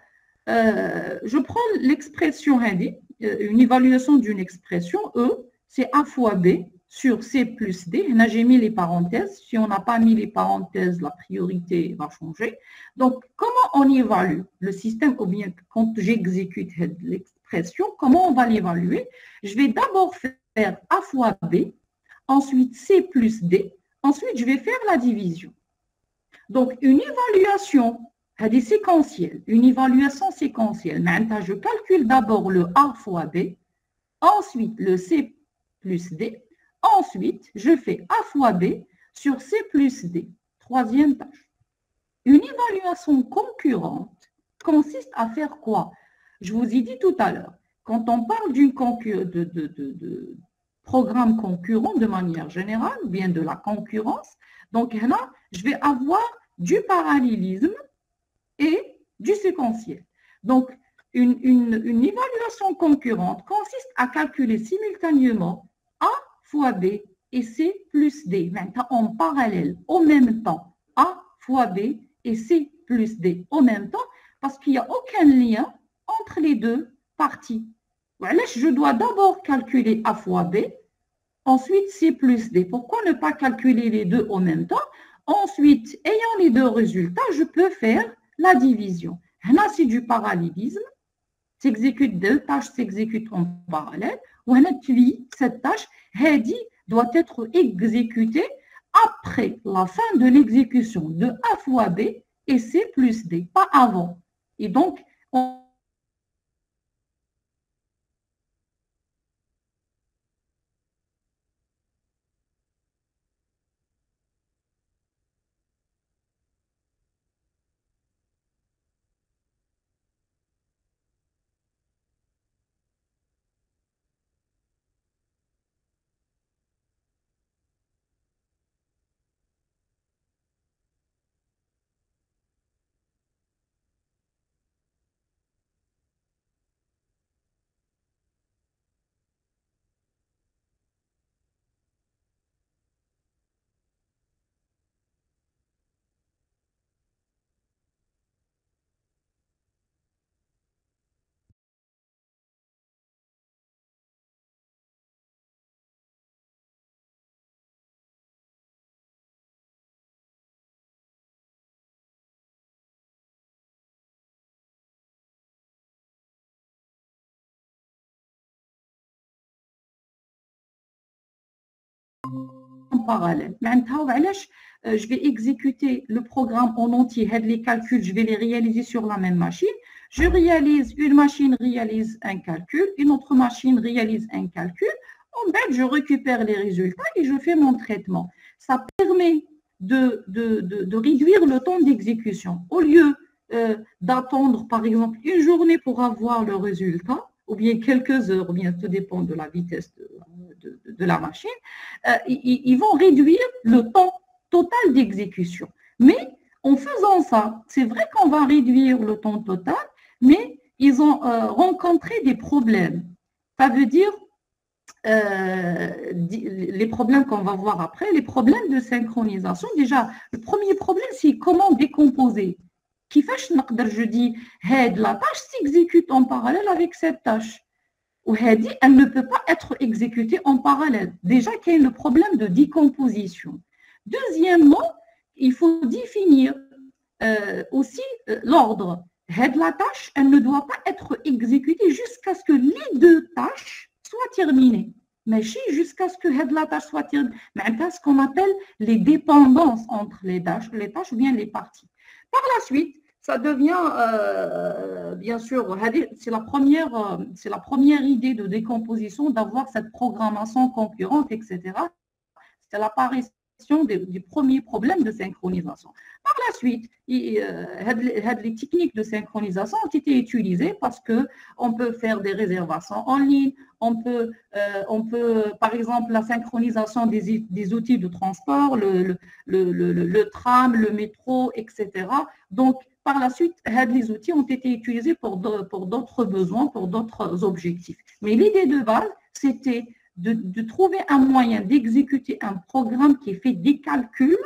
je prends l'expression indique, une évaluation d'une expression E, c'est A fois B sur C plus D. Là, j'ai mis les parenthèses. Si on n'a pas mis les parenthèses, la priorité va changer. Donc, comment on évalue le système, ou bien quand j'exécute l'expression, comment on va l'évaluer? Je vais d'abord faire A fois B, ensuite C plus D, ensuite je vais faire la division. Donc, une évaluation séquentielle, une évaluation séquentielle. Je calcule d'abord le A fois B, ensuite le C plus D, ensuite je fais A fois B sur C plus D. Troisième tâche. Une évaluation concurrente consiste à faire quoi? Je vous ai dit tout à l'heure, quand on parle de programme concurrent de manière générale, ou bien de la concurrence, donc là, je vais avoir du parallélisme et du séquentiel. Donc, une évaluation concurrente consiste à calculer simultanément A fois B et C plus D. Maintenant, en parallèle, au même temps, A fois B et C plus D au même temps, parce qu'il n'y a aucun lien entre les deux parties. Voilà, je dois d'abord calculer A fois B, ensuite C plus D. Pourquoi ne pas calculer les deux en même temps? Ensuite, ayant les deux résultats, je peux faire la division. Là, c'est du parallélisme. Deux tâches s'exécutent en parallèle. Ou cette tâche, doit être exécutée après la fin de l'exécution de A fois B et C plus D, pas avant. Et donc, en parallèle. Maintenant, je vais exécuter le programme en entier. Les calculs, je vais les réaliser sur la même machine. Une machine réalise un calcul, une autre machine réalise un calcul. En fait, je récupère les résultats et je fais mon traitement. Ça permet de réduire le temps d'exécution. Au lieu d'attendre, par exemple, une journée pour avoir le résultat, ou bien quelques heures, ou bien tout dépend de la vitesse de la machine, ils vont réduire le temps total d'exécution. Mais en faisant ça, c'est vrai qu'on va réduire le temps total, mais ils ont rencontré des problèmes. Ça veut dire les problèmes qu'on va voir après, les problèmes de synchronisation. Déjà, le premier problème, c'est comment décomposer. Je dis, la tâche s'exécute en parallèle avec cette tâche. Ou elle ne peut pas être exécutée en parallèle. Déjà, qu'il y a le problème de décomposition. Deuxièmement, il faut définir aussi l'ordre. La tâche, elle ne doit pas être exécutée jusqu'à ce que les deux tâches soient terminées. Mais jusqu'à ce que la tâche soit terminée. C'est ce qu'on appelle les dépendances entre les tâches ou bien les parties. Par la suite, ça devient, bien sûr, c'est la première idée de décomposition, d'avoir cette programmation concurrente, etc. C'est l'apparition des premiers problèmes de synchronisation. Par la suite, les techniques de synchronisation ont été utilisées parce qu'on peut faire des réservations en ligne, on peut par exemple, la synchronisation des outils de transport, le tram, le métro, etc. Donc, par la suite, les outils ont été utilisés pour d'autres besoins, pour d'autres objectifs. Mais l'idée de base, c'était de trouver un moyen d'exécuter un programme qui fait des calculs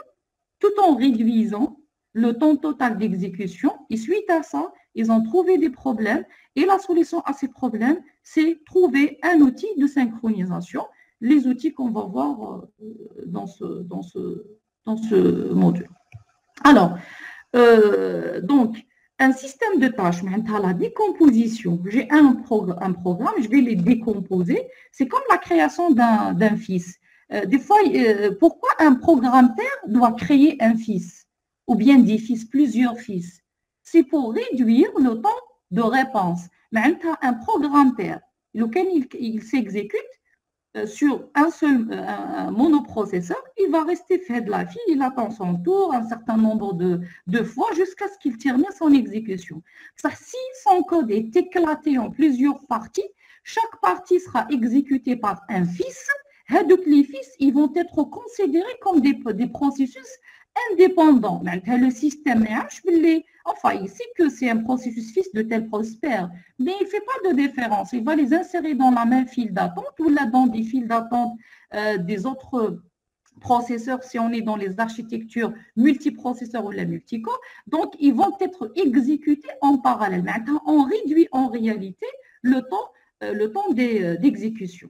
tout en réduisant le temps total d'exécution. Et suite à ça, ils ont trouvé des problèmes. Et la solution à ces problèmes, c'est trouver un outil de synchronisation, les outils qu'on va voir dans ce module. Alors, donc, un système de tâches, à la décomposition, j'ai un programme, je vais les décomposer. C'est comme la création d'un fils. Des fois, pourquoi un programmeur doit créer un fils ou bien des fils, plusieurs fils? C'est pour réduire le temps de réponse. Mais un programmeur, lequel il s'exécute sur un monoprocesseur, il va rester fait de la file, il attend son tour un certain nombre de fois jusqu'à ce qu'il termine son exécution. Ça, si son code est éclaté en plusieurs parties, chaque partie sera exécutée par un fils. Donc, les fils, ils vont être considérés comme des processus indépendants. Le système enfin, il sait que c'est un processus fils de tel prospère, mais il ne fait pas de différence. Il va les insérer dans la même file d'attente ou là dans des files d'attente des autres processeurs si on est dans les architectures multiprocesseurs ou la multicore. Donc, ils vont être exécutés en parallèle. Maintenant, on réduit en réalité le temps d'exécution.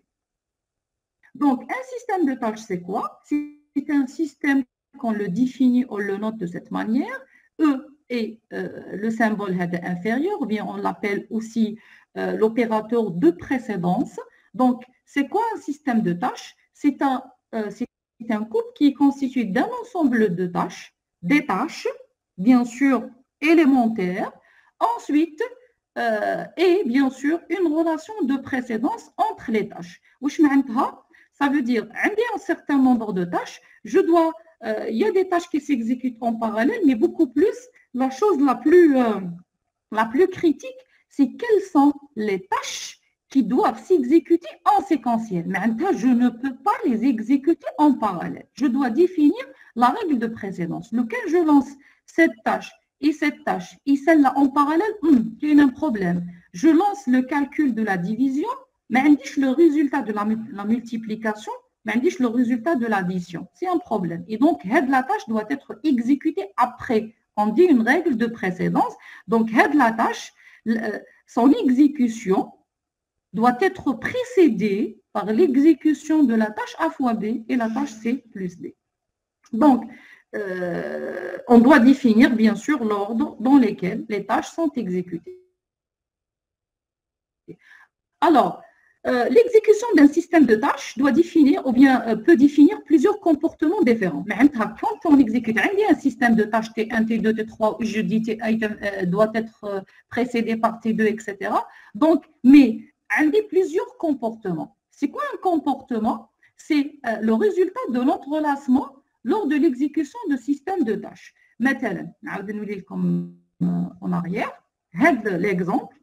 Donc, un système de tâches, c'est quoi? C'est un système qu'on le définit, on le note de cette manière. E est le symbole inférieur, ou bien on l'appelle aussi l'opérateur de précédence. Donc, c'est quoi un système de tâches? C'est un couple qui est constitué d'un ensemble de tâches, des tâches, bien sûr, élémentaires. Ensuite, et bien sûr, une relation de précédence entre les tâches. Ça veut dire, un certain nombre de tâches, il y a des tâches qui s'exécutent en parallèle, mais beaucoup plus, la chose la plus critique, c'est quelles sont les tâches qui doivent s'exécuter en séquentiel. Maintenant, je ne peux pas les exécuter en parallèle. Je dois définir la règle de précédence. Lequel je lance cette tâche et celle-là en parallèle, il y a un problème. Je lance le calcul de la division, mais indique le résultat de la multiplication, mais indique le résultat de l'addition. C'est un problème. Et donc, la tâche doit être exécutée après. On dit une règle de précédence. Donc, la tâche, son exécution doit être précédée par l'exécution de la tâche A fois B et la tâche C plus D. Donc, on doit définir, bien sûr, l'ordre dans lequel les tâches sont exécutées. Alors, l'exécution d'un système de tâches doit définir ou bien peut définir plusieurs comportements différents. Mais quand on exécute un système de tâches T1, T2, T3, je dis T1 doit être précédé par T2, etc. Donc, mais il y a plusieurs comportements. C'est quoi un comportement? C'est le résultat de l'entrelacement lors de l'exécution de système de tâches. Maintenant, comme en arrière, l'exemple.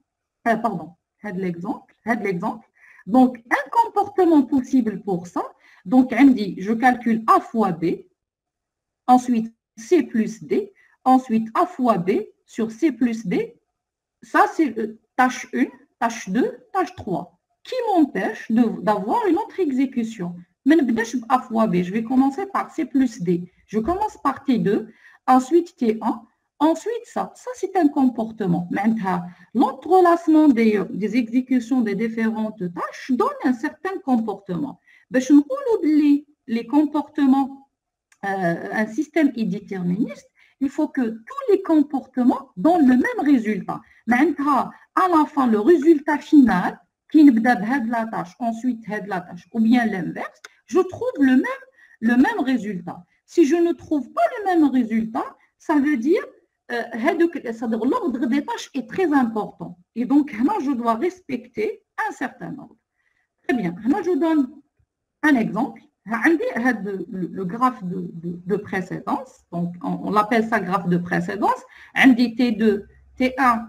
Donc, un comportement possible pour ça, donc, on dit, je calcule A fois B, ensuite C plus D, ensuite A fois B sur C plus D, ça c'est tâche 1, tâche 2, tâche 3, qui m'empêche d'avoir une autre exécution. Mais A fois B, je vais commencer par C plus D, je commence par T2, ensuite T1, ensuite, ça c'est un comportement. Maintenant, l'entrelacement des exécutions des différentes tâches donne un certain comportement. Je ne oublie les comportements, un système est déterministe, il faut que tous les comportements donnent le même résultat. Maintenant, à la fin, le résultat final, qui ne la tâche, ensuite la tâche, ou bien l'inverse, je trouve le même résultat. Si je ne trouve pas le même résultat, ça veut dire l'ordre des tâches est très important. Et donc, là, je dois respecter un certain ordre. Très bien. Là, je donne un exemple. Le graphe de précédence, donc on l'appelle ça graphe de précédence. T2, T1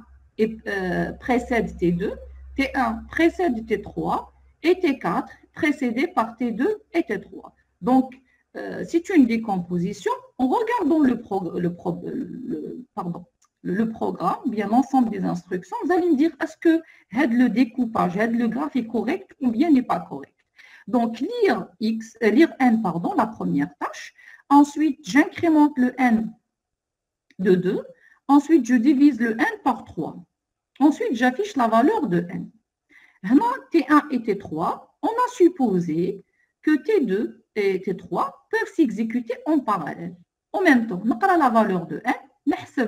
précède T2, T1 précède T3 et T4 précédé par T2 et T3. Donc, c'est une décomposition. En regardant le programme, bien l'ensemble des instructions, vous allez me dire est-ce que le découpage, le graphe est correct ou bien n'est pas correct. Donc, lire n, la première tâche. Ensuite, j'incrémente le n de 2. Ensuite, je divise le n par 3. Ensuite, j'affiche la valeur de n. Maintenant, T1 et T3, on a supposé que T2 et T3 peuvent s'exécuter en parallèle. En même temps, on a la valeur de n.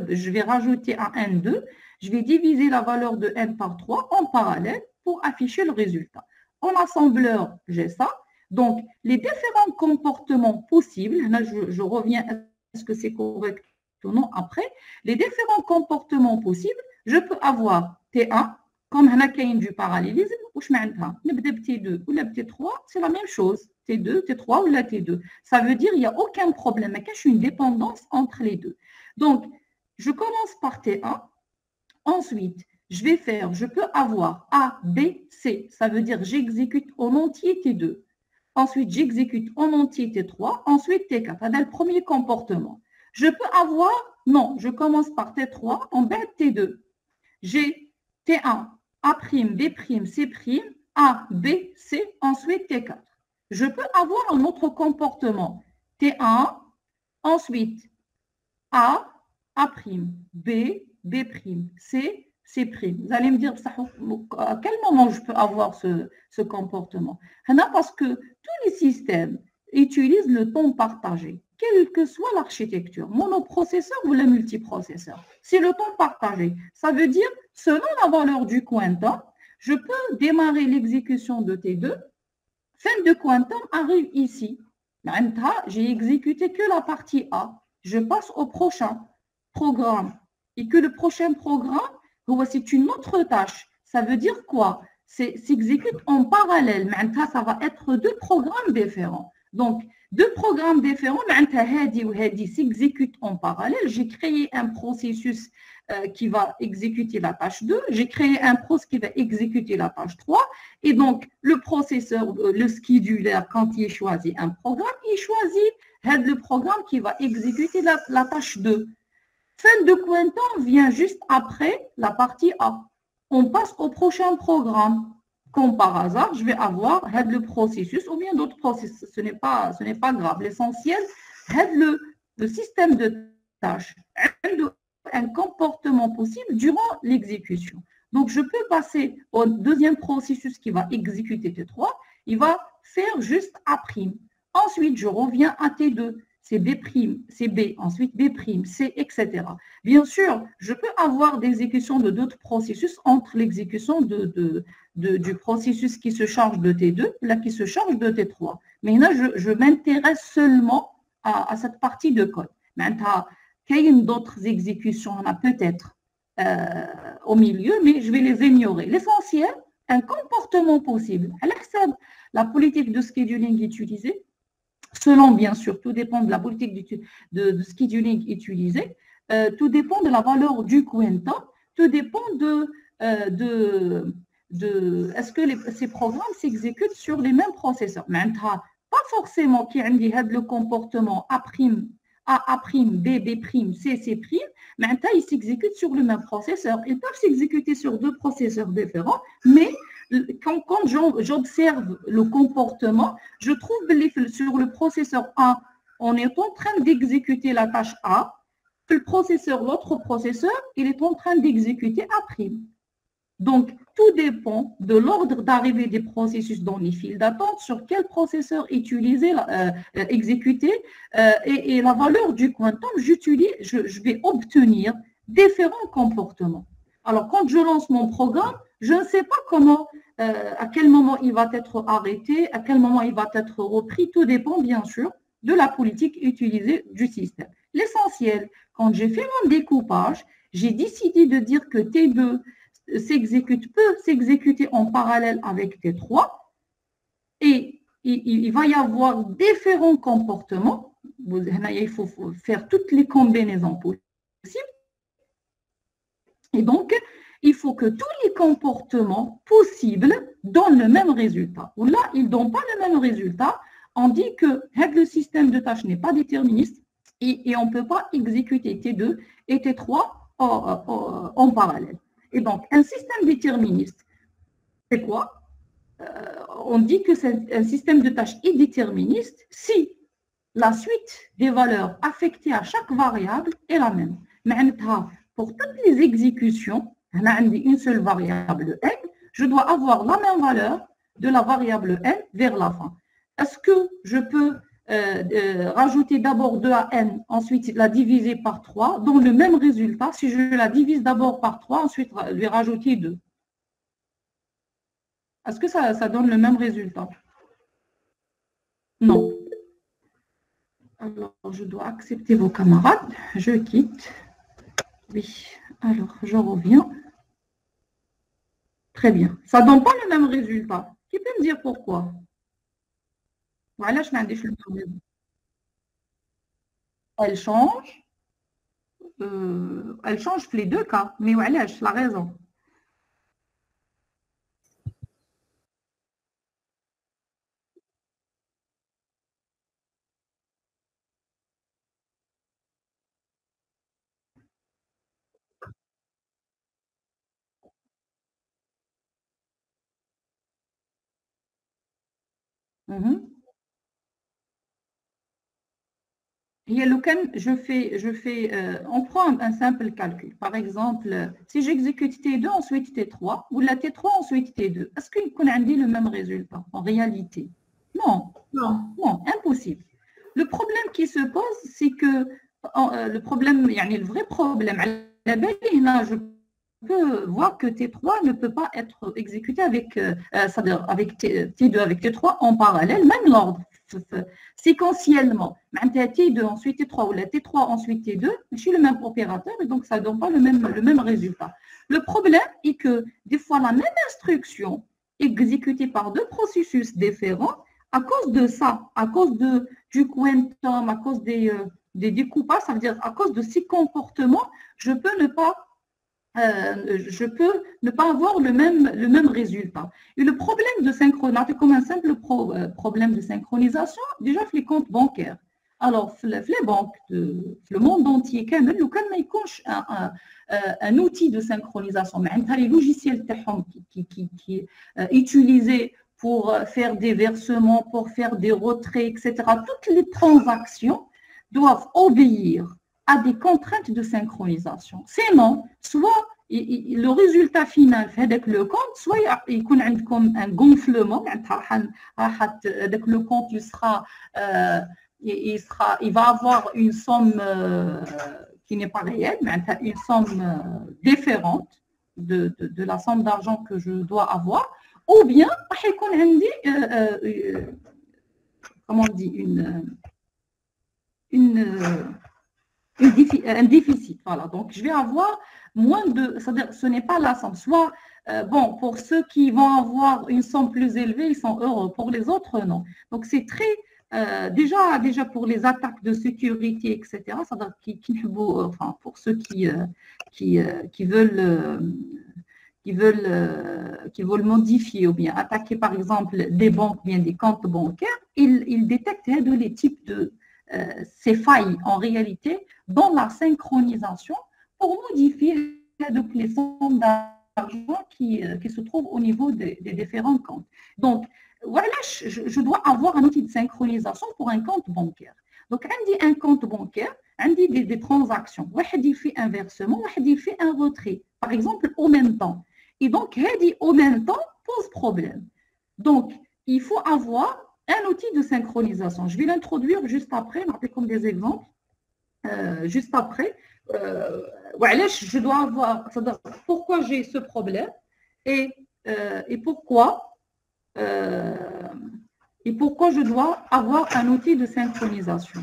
Je vais rajouter un n2. Je vais diviser la valeur de n par 3 en parallèle pour afficher le résultat. En assembleur, j'ai ça. Donc, les différents comportements possibles, là, je reviens, est-ce que c'est correct ou non après, les différents comportements possibles, je peux avoir T1, comme on a du parallélisme, ou je mets T2 ou la T3, c'est la même chose. T2, T3 ou la T2. Ça veut dire qu'il n'y a aucun problème, il y a une dépendance entre les deux. Donc, je commence par T1, ensuite, je peux avoir A, B, C. Ça veut dire j'exécute en entier T2. Ensuite, j'exécute en entier T3. Ensuite, T4. C'est le premier comportement. Je peux avoir, non, je commence par T3, en bas T2. J'ai T1, A', B', C', A, B, C, ensuite T4. Je peux avoir un autre comportement. T1, ensuite A, B, B', C, C'. Vous allez me dire, à quel moment je peux avoir ce comportement? Parce que tous les systèmes utilisent le temps partagé, quelle que soit l'architecture, monoprocesseur ou le multiprocesseur. C'est le temps partagé. Ça veut dire, selon la valeur du quantum, je peux démarrer l'exécution de T2. Fin de quantum arrive ici. J'ai exécuté que la partie A. Je passe au prochain programme. Et que le prochain programme, c'est une autre tâche. Ça veut dire quoi? S'exécute en parallèle. Ça va être deux programmes différents. Donc, deux programmes différents, Hadi ou Hadi s'exécutent en parallèle. J'ai créé un processus qui va exécuter la tâche 2. J'ai créé un processus qui va exécuter la tâche 3. Et donc, le processeur, le scheduler, quand il choisit un programme, il choisit le programme qui va exécuter la tâche 2. Fin de quantum vient juste après la partie A. On passe au prochain programme. Comme par hasard, je vais avoir le processus ou bien d'autres processus. Ce n'est pas grave. L'essentiel, le système de tâches, un comportement possible durant l'exécution. Donc, je peux passer au deuxième processus qui va exécuter T3. Il va faire juste A'. Ensuite, je reviens à T2. C'est B', c'est B, ensuite B', C, etc. Bien sûr, je peux avoir des exécutions de d'autres processus entre l'exécution du processus qui se charge de T2 et là qui se charge de T3. Mais là, je m'intéresse seulement à cette partie de code. Maintenant, il y a d'autres exécutions, on a peut-être au milieu, mais je vais les ignorer. L'essentiel, un comportement possible. À l'excès, la politique de scheduling utilisée, selon, bien sûr, tout dépend de la politique de scheduling utilisée, tout dépend de la valeur du quantum, tout dépend est-ce que ces programmes s'exécutent sur les mêmes processeurs. Maintenant, pas forcément qu'il y ait le comportement A', B', C', maintenant, ils s'exécutent sur le même processeur. Ils peuvent s'exécuter sur deux processeurs différents, mais quand j'observe le comportement, je trouve sur le processeur A, on est en train d'exécuter la tâche A, l'autre processeur, il est en train d'exécuter A'. Donc, tout dépend de l'ordre d'arrivée des processus dans les files d'attente, sur quel processeur exécuter, et la valeur du quantum, je vais obtenir différents comportements. Alors, quand je lance mon programme, je ne sais pas à quel moment il va être arrêté, à quel moment il va être repris. Tout dépend, bien sûr, de la politique utilisée du système. L'essentiel, quand j'ai fait mon découpage, j'ai décidé de dire que T2 peut s'exécuter en parallèle avec T3 et il va y avoir différents comportements. Il faut faire toutes les combinaisons possibles. Et donc, il faut que tous les comportements possibles donnent le même résultat. Ou là, ils ne donnent pas le même résultat. On dit que le système de tâches n'est pas déterministe et on ne peut pas exécuter T2 et T3 en parallèle. Et donc, un système déterministe, c'est quoi? On dit que c'est un système de tâches est déterministe si la suite des valeurs affectées à chaque variable est la même. Pour toutes les exécutions, une seule variable n, je dois avoir la même valeur de la variable n vers la fin. Est-ce que je peux rajouter d'abord 2 à n, ensuite la diviser par 3, dans le même résultat, si je la divise d'abord par 3, ensuite lui rajouter 2? Est-ce que ça donne le même résultat? Non. Alors, je dois accepter vos camarades. Je quitte. Oui, alors, je reviens. Très bien. Ça ne donne pas le même résultat. Qui peut me dire pourquoi? Voilà, je n'ai pas. Elle change. Elle change les deux cas. Mais voilà, je la raison. On prend un simple calcul. Par exemple, si j'exécute T2, ensuite T3, ou la T3, ensuite T2, est-ce qu'on a dit le même résultat en réalité? Non, non, impossible. Le problème qui se pose, c'est que le vrai problème, je peux voir que T3 ne peut pas être exécuté avec T2, avec T3 en parallèle, même l'ordre. Séquentiellement, T2, ensuite T3 ou la T3, ensuite T2, je suis le même opérateur et donc ça ne donne pas le même résultat. Le problème est que des fois, la même instruction exécutée par deux processus différents, à cause de ça, à cause du quantum, à cause des découpages, ça veut dire à cause de ces comportements, je peux ne pas avoir le même résultat. Et le problème de synchronisation, comme un simple problème de synchronisation, déjà, les comptes bancaires. Alors, les banques, le monde entier, quand un outil de synchronisation, les logiciels qui utilisés pour faire des versements, pour faire des retraits, etc., toutes les transactions doivent obéir à des contraintes de synchronisation. Sinon, soit le résultat final avec le compte, soit il y a comme un gonflement, avec le compte, il va avoir une somme qui n'est pas réelle, mais une somme différente de la somme d'argent que je dois avoir, ou bien comment on dit, un déficit. Voilà. Donc, je vais avoir moins de... C'est-à-dire, ce n'est pas la somme. Soit, bon, pour ceux qui vont avoir une somme plus élevée, ils sont heureux. Pour les autres, non. Donc, c'est très... déjà pour les attaques de sécurité, etc., c'est-à-dire pour ceux qui veulent modifier ou bien attaquer, par exemple, des banques, bien des comptes bancaires, ils détectent les types de ces failles en réalité dans la synchronisation pour modifier les sommes d'argent qui se trouvent au niveau des différents comptes. Donc, voilà, je dois avoir un outil de synchronisation pour un compte bancaire. Donc, on dit un compte bancaire, on dit des transactions. Il fait un versement, il fait un retrait, par exemple, au même temps. Et donc, au même temps pose problème. Donc, il faut avoir un outil de synchronisation. Je vais l'introduire juste après, comme des exemples. Juste après, je dois avoir, pourquoi j'ai ce problème et pourquoi je dois avoir un outil de synchronisation.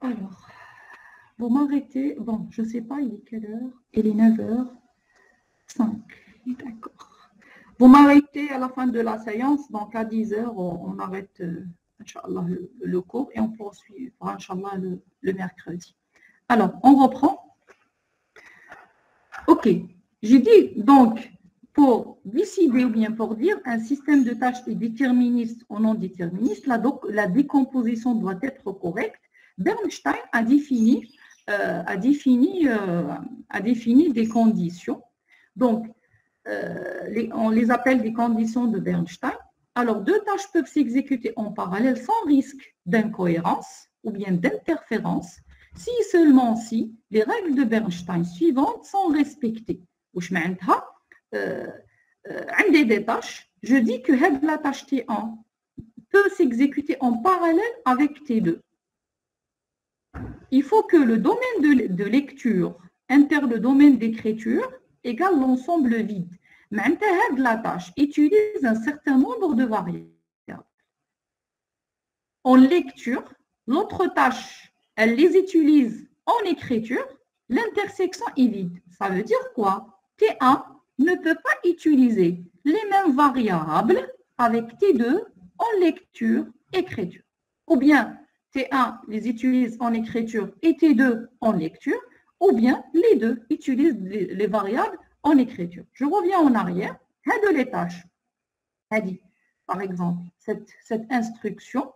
Alors, Vous m'arrêtez. Bon, je ne sais pas, il est quelle heure? Il est 9h05. D'accord. Vous m'arrêtez à la fin de la séance, donc à 10h, on arrête, Inch'Allah, le cours et on poursuit, Inch'Allah, le mercredi. Alors, on reprend. OK. J'ai dit, donc, pour décider ou bien pour dire un système de tâches est déterministe ou non déterministe, la décomposition doit être correcte. Bernstein a défini des conditions. Donc, on les appelle des conditions de Bernstein. Alors, deux tâches peuvent s'exécuter en parallèle sans risque d'incohérence ou bien d'interférence, si seulement si les règles de Bernstein suivantes sont respectées. Des tâches, je dis que la tâche T1 peut s'exécuter en parallèle avec T2. Il faut que le domaine de lecture inter le domaine d'écriture égale l'ensemble vide. Mais la tâche utilise un certain nombre de variables. En lecture, l'autre tâche, elle les utilise en écriture, l'intersection est vide. Ça veut dire quoi? T1 ne peut pas utiliser les mêmes variables avec T2 en lecture, écriture. Ou bien T1 les utilise en écriture et T2 en lecture, ou bien les deux utilisent les variables en écriture. Je reviens en arrière. Les tâches. Par exemple, cette instruction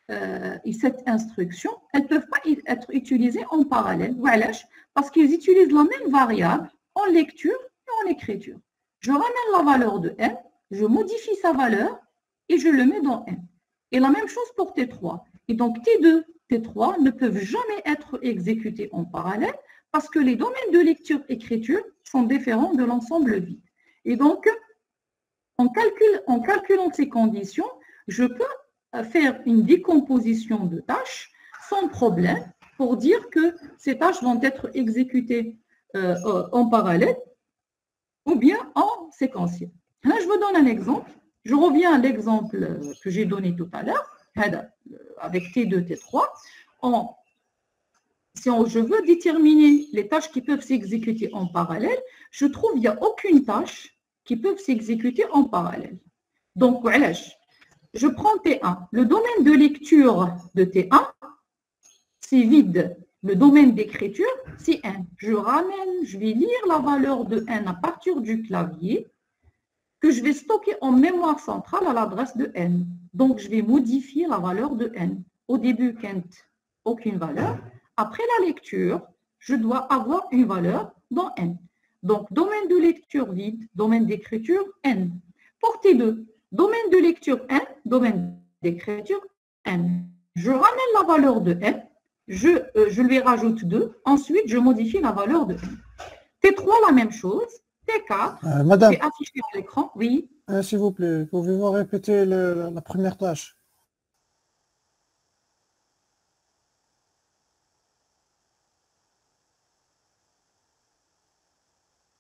et cette instruction, elles ne peuvent pas être utilisées en parallèle. Voilà, parce qu'ils utilisent la même variable en lecture et en écriture. Je ramène la valeur de n, je modifie sa valeur et je le mets dans n. Et la même chose pour T3. Et donc T2, T3 ne peuvent jamais être exécutés en parallèle parce que les domaines de lecture-écriture sont différents de l'ensemble vide. Et donc, en calculant ces conditions, je peux faire une décomposition de tâches sans problème pour dire que ces tâches vont être exécutées en parallèle ou bien en séquentiel. Là, je vous donne un exemple. Je reviens à l'exemple que j'ai donné tout à l'heure, avec T2, T3. Si je veux déterminer les tâches qui peuvent s'exécuter en parallèle, je trouve qu'il n'y a aucune tâche qui peut s'exécuter en parallèle. Donc, voilà, je prends T1. Le domaine de lecture de T1, c'est vide. Le domaine d'écriture, c'est n. Je vais lire la valeur de n à partir du clavier que je vais stocker en mémoire centrale à l'adresse de n. Donc, je vais modifier la valeur de n. Au début, aucune valeur. Après la lecture, je dois avoir une valeur dans n. Donc, domaine de lecture vide, domaine d'écriture n. Pour T2, domaine de lecture n, domaine d'écriture n. Je ramène la valeur de n, je lui rajoute 2, ensuite je modifie la valeur de n. T3, la même chose. T4,
Madame,
c'est affiché à l'écran. Oui.
S'il vous plaît, pouvez-vous répéter la première tâche?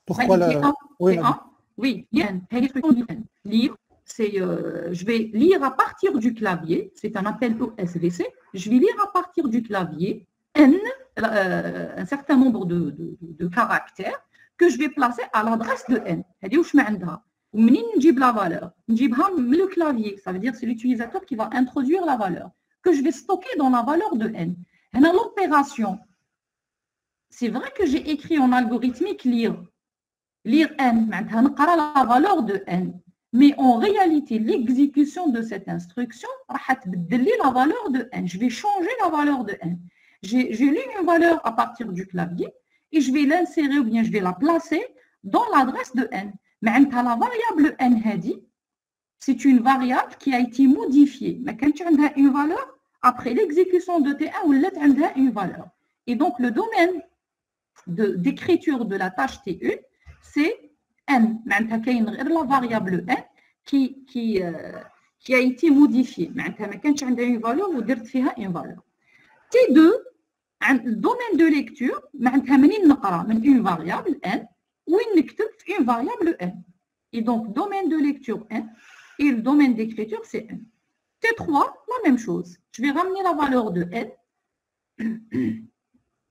Pourquoi la...
Oui, oui, lire, c'est je vais lire à partir du clavier, c'est un appel au SVC, je vais lire à partir du clavier n, un certain nombre de caractères que je vais placer à l'adresse de n. La valeur, le clavier, ça veut dire c'est l'utilisateur qui va introduire la valeur, que je vais stocker dans la valeur de n. L'opération, c'est vrai que j'ai écrit en algorithmique lire n, la valeur de n. Mais en réalité, l'exécution de cette instruction va la valeur de n. Je vais changer la valeur de n. J'ai lu une valeur à partir du clavier et je vais l'insérer ou bien je vais la placer dans l'adresse de n. Mais la variable n, c'est une variable qui a été modifiée. Mais quand tu as une valeur, après l'exécution de T1, ou tu as une valeur. Et donc, le domaine d'écriture de la tâche T1, c'est n. La variable n qui a été modifiée. Quand tu as une valeur, vous dites une valeur. T2, le domaine de lecture, une variable n, ou une variable n. Et donc, domaine de lecture n, et le domaine d'écriture, c'est n. T3, la même chose. Je vais ramener la valeur de n.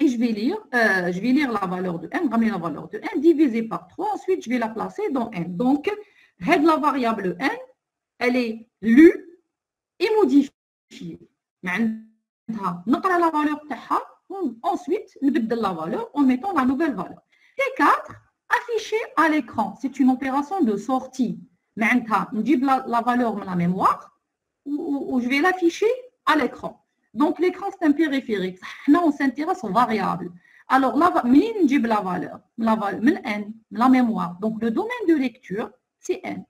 et je vais lire la valeur de n, ramener la valeur de n divisé par 3. Ensuite, je vais la placer dans n. Donc, la variable n, elle est lue et modifiée. نقرا la valeur تاعها. Ensuite, نبدل la valeur en mettant la nouvelle valeur. T4, affiché à l'écran. C'est une opération de sortie. نجيب la valeur de la mémoire ou je vais l'afficher à l'écran. Donc, l'écran, c'est un périphérique. Là, on s'intéresse aux variables. Alors, منين نجيب la valeur من n, la mémoire. Donc, le domaine de lecture, c'est n.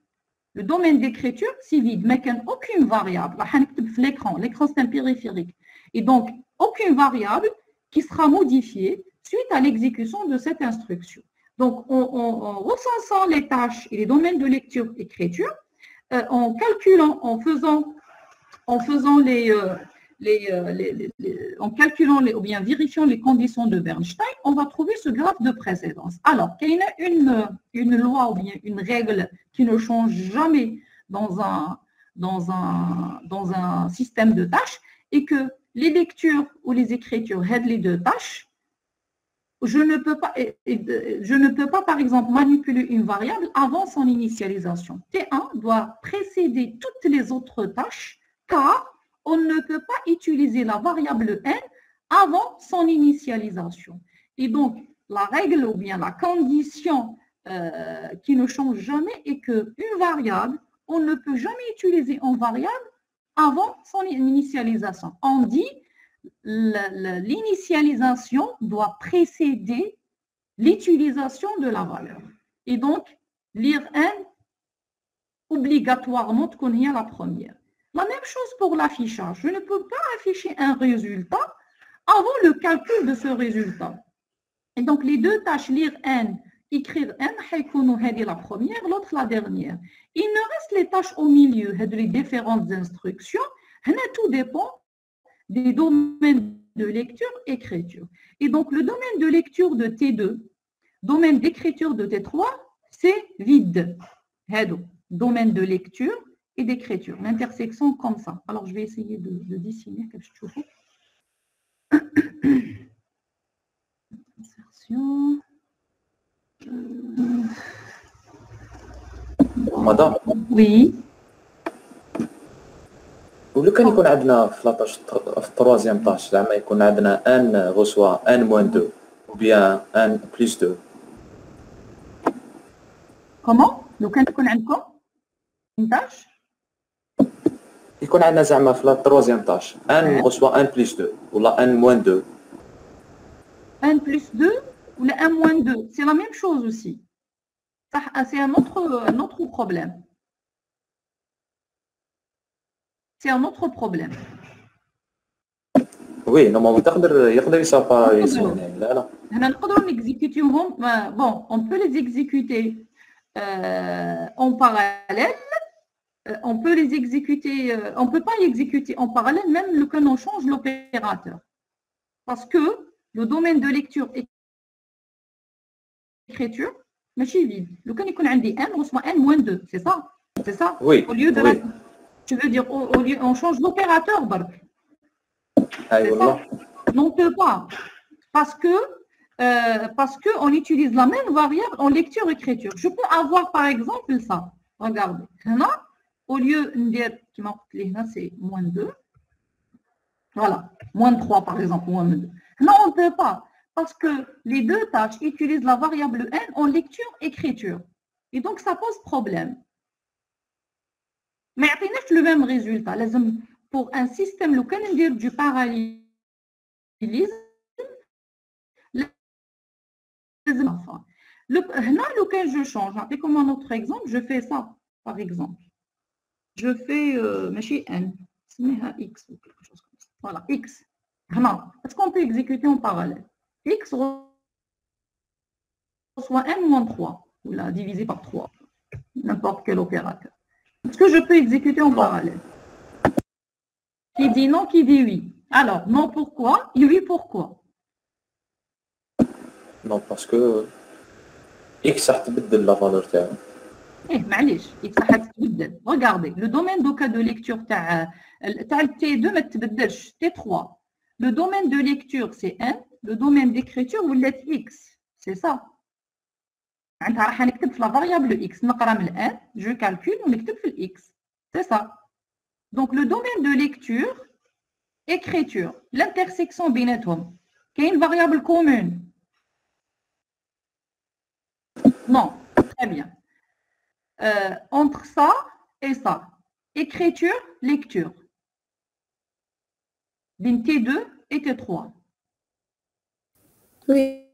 Le domaine d'écriture, c'est vide, mais qu'il n'y a aucune variable. L'écran, c'est un périphérique. Et donc, aucune variable qui sera modifiée suite à l'exécution de cette instruction. Donc, en recensant les tâches et les domaines de lecture-écriture, en calculant, en calculant ou bien vérifiant les conditions de Bernstein, on va trouver ce graphe de précédence. Alors, il y a une loi ou bien une règle qui ne change jamais dans un système de tâches et que les lectures ou les écritures aident les deux tâches. Je ne peux pas, par exemple, manipuler une variable avant son initialisation. T1 doit précéder toutes les autres tâches car on ne peut pas utiliser la variable n avant son initialisation. Et donc, la règle ou bien la condition qui ne change jamais est qu'une variable, on ne peut jamais utiliser en variable avant son initialisation. On dit l'initialisation doit précéder l'utilisation de la valeur. Et donc, lire n, obligatoirement, connaît la première. La même chose pour l'affichage. Je ne peux pas afficher un résultat avant le calcul de ce résultat. Et donc, les deux tâches, lire n, écrire n, la première, l'autre la dernière. Il ne reste les tâches au milieu, les différentes instructions. Tout dépend des domaines de lecture, écriture. Et donc, le domaine de lecture de T2, domaine d'écriture de T3, c'est vide. Domaine de lecture et d'écriture. L'intersection comme ça. Alors, je vais essayer de dessiner quelque chose. Insertion.
Madame.
Oui.
ولو كان يكون عندنا في لاطاش في التروازيام طاش زعما يكون عندنا ان غوسوا ان موان 2 ou bien ان بلس 2.
كومون لو كان يكون عندكم طاش
يكون عندنا زعما في التروازيام طاش ان غوسوا ان بلس 2 ولا ان موان 2.
ان بلس 2 ولا ان موان 2 c'est la même chose aussi. C'est un autre problème. C'est un autre problème.
Oui, normalement, يقدر يسابا لا لا.
هنا نقدروا نexécuter-هم. Bon, on peut les exécuter en parallèle. On peut les exécuter. On peut pas les exécuter en parallèle, même quand on change l'opérateur, parce que le domaine de lecture et écriture, ماشي vide. لو كان يكون عندي n reçoit n moins 2, c'est ça? C'est ça?
Oui.
Au lieu de
oui.
Tu veux dire, au lieu, on change l'opérateur, Bark. Non, on ne peut pas. Parce que on utilise la même variable en lecture-écriture. Je peux avoir, par exemple, ça. Regardez. Là, au lieu de dire, c'est moins 2. Voilà. Moins 3, par exemple. Moins 2. Non, on ne peut pas. Parce que les deux tâches utilisent la variable n en lecture-écriture. Et donc, ça pose problème. Mais il n'y a pas le même résultat. Pour un système, le cas du parallélisme, le cas je change. Comme un autre exemple, je fais ça, par exemple. Je fais n, x ou quelque chose comme ça. Voilà, x. Est-ce qu'on peut exécuter en parallèle? X reçoit n moins 3, ou là, divisé par 3, n'importe quel opérateur. Est-ce que je peux exécuter en parallèle? Qui dit non, qui dit oui. Alors, non, pourquoi? Et oui, pourquoi?
Non, parce que X a تبدل la valeur تاعو.
معليش X a تبدل. Regardez, le domaine de cas de lecture تاع T2 ما تبدلش, T3. Le domaine de lecture, c'est n. le domaine d'écriture ou let x. C'est ça. راح نكتب في la variable x. نقرا من الان, je calcule ونكتب في x. C'est ça. Donc le domaine de lecture, écriture, l'intersection بيناتهم. كاين variable commune? Non. Très bien. Entre ça et ça. Écriture, lecture. Bin T2 et T3.
Oui.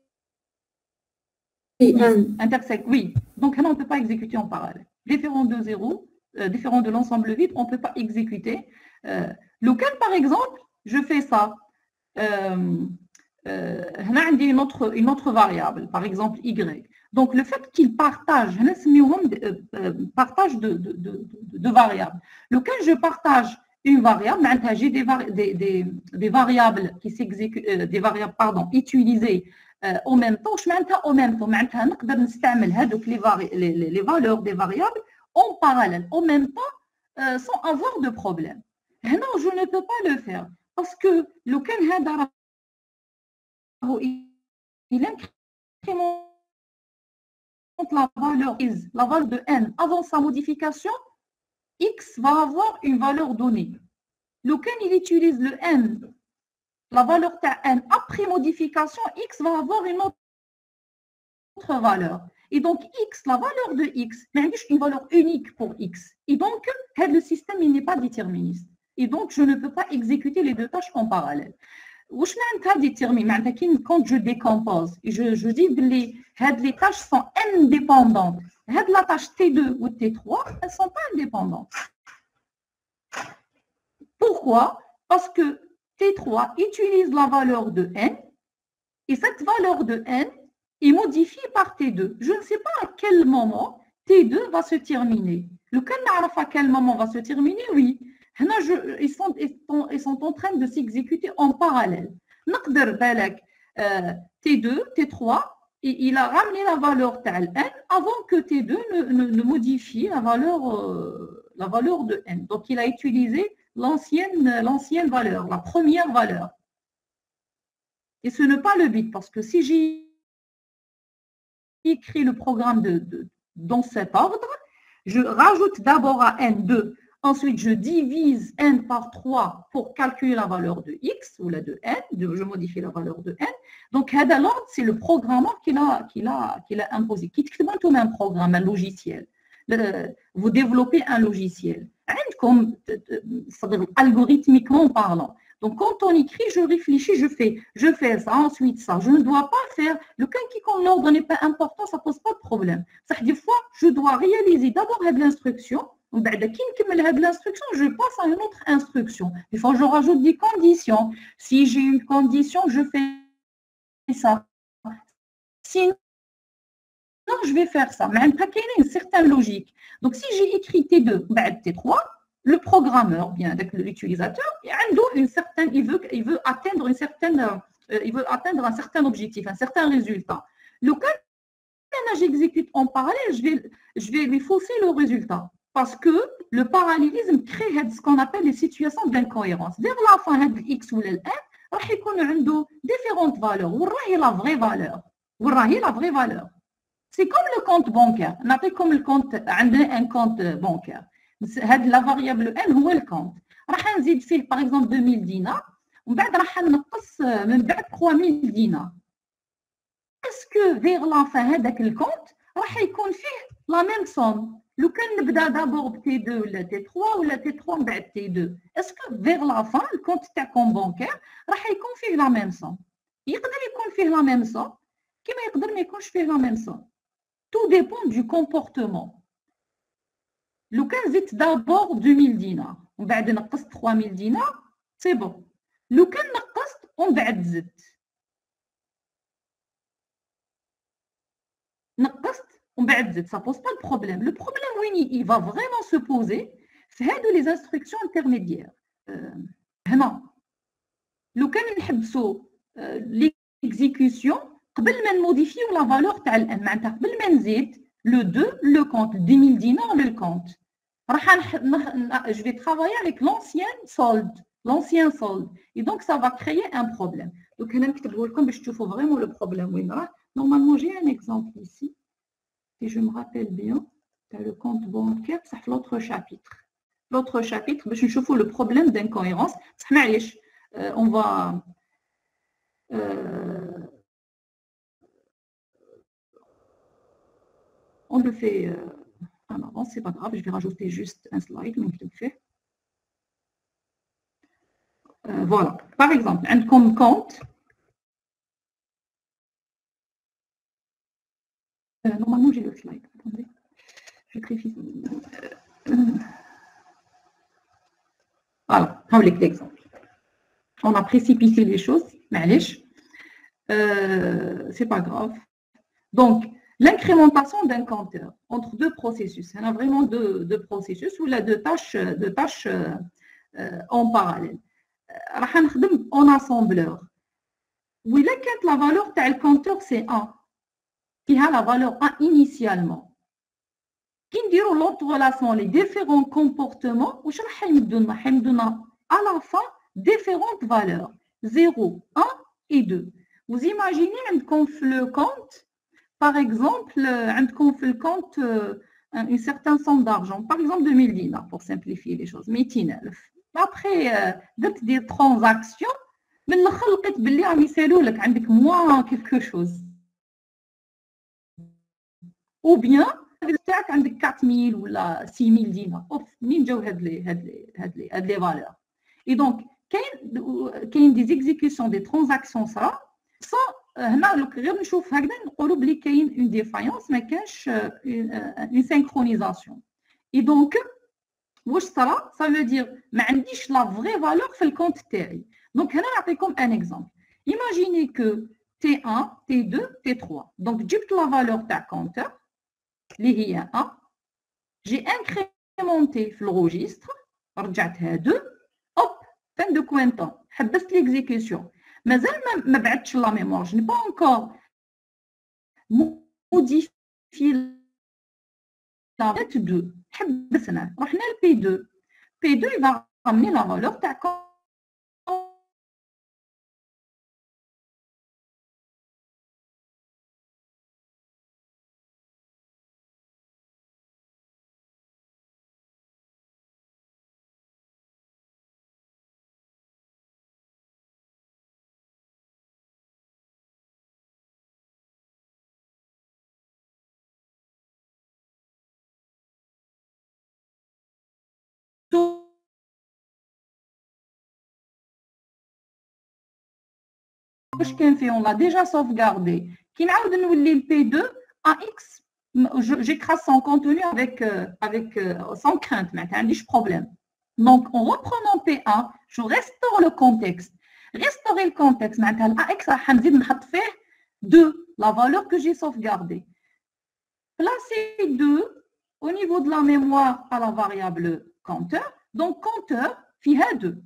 Intersect, oui. Donc, là, on ne peut pas exécuter en parallèle. Différent de 0, différent de l'ensemble vide, on ne peut pas exécuter. Lequel, par exemple, je fais ça. Là, on dit une autre variable, par exemple Y. Donc, le fait qu'ils partagent, partage de variables. Lequel je partage une variable, j'ai des variables qui s'exécutent, des variables, pardon, utilisées en même temps. En même temps, نقدر نستعمل هذوك les valeurs des variables en parallèle, en même temps, sans avoir de problème. Non, je ne peux pas le faire parce que lequel هذا il incrémente la valeur de n avant sa modification, x va avoir une valeur donnée. Lequel il utilise le n, la valeur de n après modification, x va avoir une autre valeur. Et donc x, la valeur de x, c'est une valeur unique pour x. Et donc, le système il n'est pas déterministe. Et donc, je ne peux pas exécuter les deux tâches en parallèle. Quand je décompose, je dis que les tâches sont indépendantes. La tâche T2 ou T3, elles ne sont pas indépendantes. Pourquoi? Parce que T3 utilise la valeur de n et cette valeur de n est modifiée par T2. Je ne sais pas à quel moment T2 va se terminer. Le cas à quel moment va se terminer, oui. Ils sont en train de s'exécuter en parallèle. T2, T3, il a ramené la valeur n avant que T2 ne modifie la valeur de n. Donc, il a utilisé l'ancienne valeur, la première valeur. Et ce n'est pas le bit, parce que si j'ai écrit le programme dans cet ordre, je rajoute d'abord à n 2. Ensuite, je divise n par 3 pour calculer la valeur de x ou la de n. Je modifie la valeur de n. Donc, c'est le programmeur qui l'a imposé. Qui est tout un programme, un logiciel. Vous développez un logiciel. Comme algorithmiquement parlant. Donc, quand on écrit, je réfléchis, je fais ça, ensuite ça. Je ne dois pas faire. Le cas qui, quand l'ordre n'est pas important, ça ne pose pas de problème. Ça, des fois, je dois réaliser d'abord l'instruction. L'instruction, je passe à une autre instruction. Des fois, je rajoute des conditions. Si j'ai une condition, je fais ça. Sinon, je vais faire ça. Mais il y a une certaine logique. Donc, si j'ai écrit T2, T3, le programmeur, bien l'utilisateur, il veut atteindre un certain objectif, un certain résultat. Le cas, j'exécute en parallèle, je vais lui fausser le résultat. Parce que le parallélisme crée ce qu'on appelle les situations d'incohérence. Vers la fin, le x ou le n, il y a différentes valeurs. La vraie valeur. La vraie valeur. C'est comme le compte bancaire. On appelle comme le compte, un compte bancaire. La variable n, c'est le compte. On va par exemple 2000 dinars. On va نقص 3000 dinars. Est-ce que vers la fin, le compte, il y a la même somme? لو كان نبدا دابور ب تي 2 ولا تي 3 ولا تي 3 من بعد تي 2 اسكو فيغ لا فان الكونت تاعكم بانكير راح يكون فيه لا ميم سوم يقدر يكون فيه لا ميم سوم كما يقدر ما يكونش فيه لا ميم سوم تو ديبون دو كومبورتمون لو كان زدت دابور 2000 دينار ومن بعد نقصت 3000 دينار سي بون لو كان نقصت ومن بعد زدت نقصت ça ne pose pas de problème. Le problème, oui, il va vraiment se poser, c'est les instructions intermédiaires. Non. L'exécution, قبل ما نموديفيو la valeur تاع الان معناتها قبل ما نزيد le 2 le compte 2000 dinars le compte je vais travailler avec l'ancien solde et donc ça va créer un problème. Donc, je vais vous montrer vraiment le problème. Normalement, j'ai un exemple ici. Si je me rappelle bien, le compte bancaire, ça fait l'autre chapitre. L'autre chapitre, je vais le problème d'incohérence. On va... on le fait en avance, c'est pas grave. Je vais rajouter juste un slide. Donc, je le fais. Voilà. Par exemple, un compte. Normalement, j'ai le slide. Attendez. J'écris. Voilà. Avec l'exemple. On a précipité les choses. معليش. C'est pas grave. Donc, l'incrémentation d'un compteur entre deux processus. Il y a vraiment deux processus ou là deux tâches en parallèle. راح نخدم en assembleur. وإلا كانت la valeur تاع الكونتور c'est 1 فيها la valeur 1 initialement. كي نديرو l'autorelation les différents comportements واش راح يمدونا à la fin différentes valeurs 0, 1 et 2. Vous imaginez عندكم في le compte par exemple عندكم في le compte une certaine somme d'argent par exemple 2000 dinars pour simplifier les choses 200,000. Après درت des transactions من الاخر لقيت باللي راهم يسالوا لك عندك moins quelque chose ou bien تاعك عندك 4000 ولا 6000 دينار. منين جاو هاد لي فالور؟ اي دونك كاين دي زيكزيكسيون دي ترانزاكسيون صرا هنا غير نشوف هكذا نقولوا بلي كاين اون ديفايونس ما كانش اون سينكرونيزاسيون. اي دونك واش صرا ça veut dire ما عنديش لا فري فالور في الكونت تاعي. دونك هنا نعطيكم ان اكزومبل. Imaginez que T1, T2, T3. Donc جبت la valeur تاع compteur اللي هي 1. J'ai incrémenté في الروجستر رجعتها 2. Hop, fin de cointant. حبست l'exécution. مازال ما بعدتش la mémoire. Je n'ai pas encore modifié la valeur 2. حبسنا. رحنا ل P2. P2 il va ramener la valeur تاع واش كان فيه on l'a déjà sauvegardé. كي نعاود نولي ل P2 AX j'écrase son contenu avec sans crainte ما عنديش problème. Donc en reprenant P1 je restaure le contexte. Restaurer le contexte معناتها AX راح نزيد نحط فيه 2 la valeur que j'ai sauvegardée. Placer 2 au niveau de la mémoire à la variable compteur. Donc compteur فيها 2.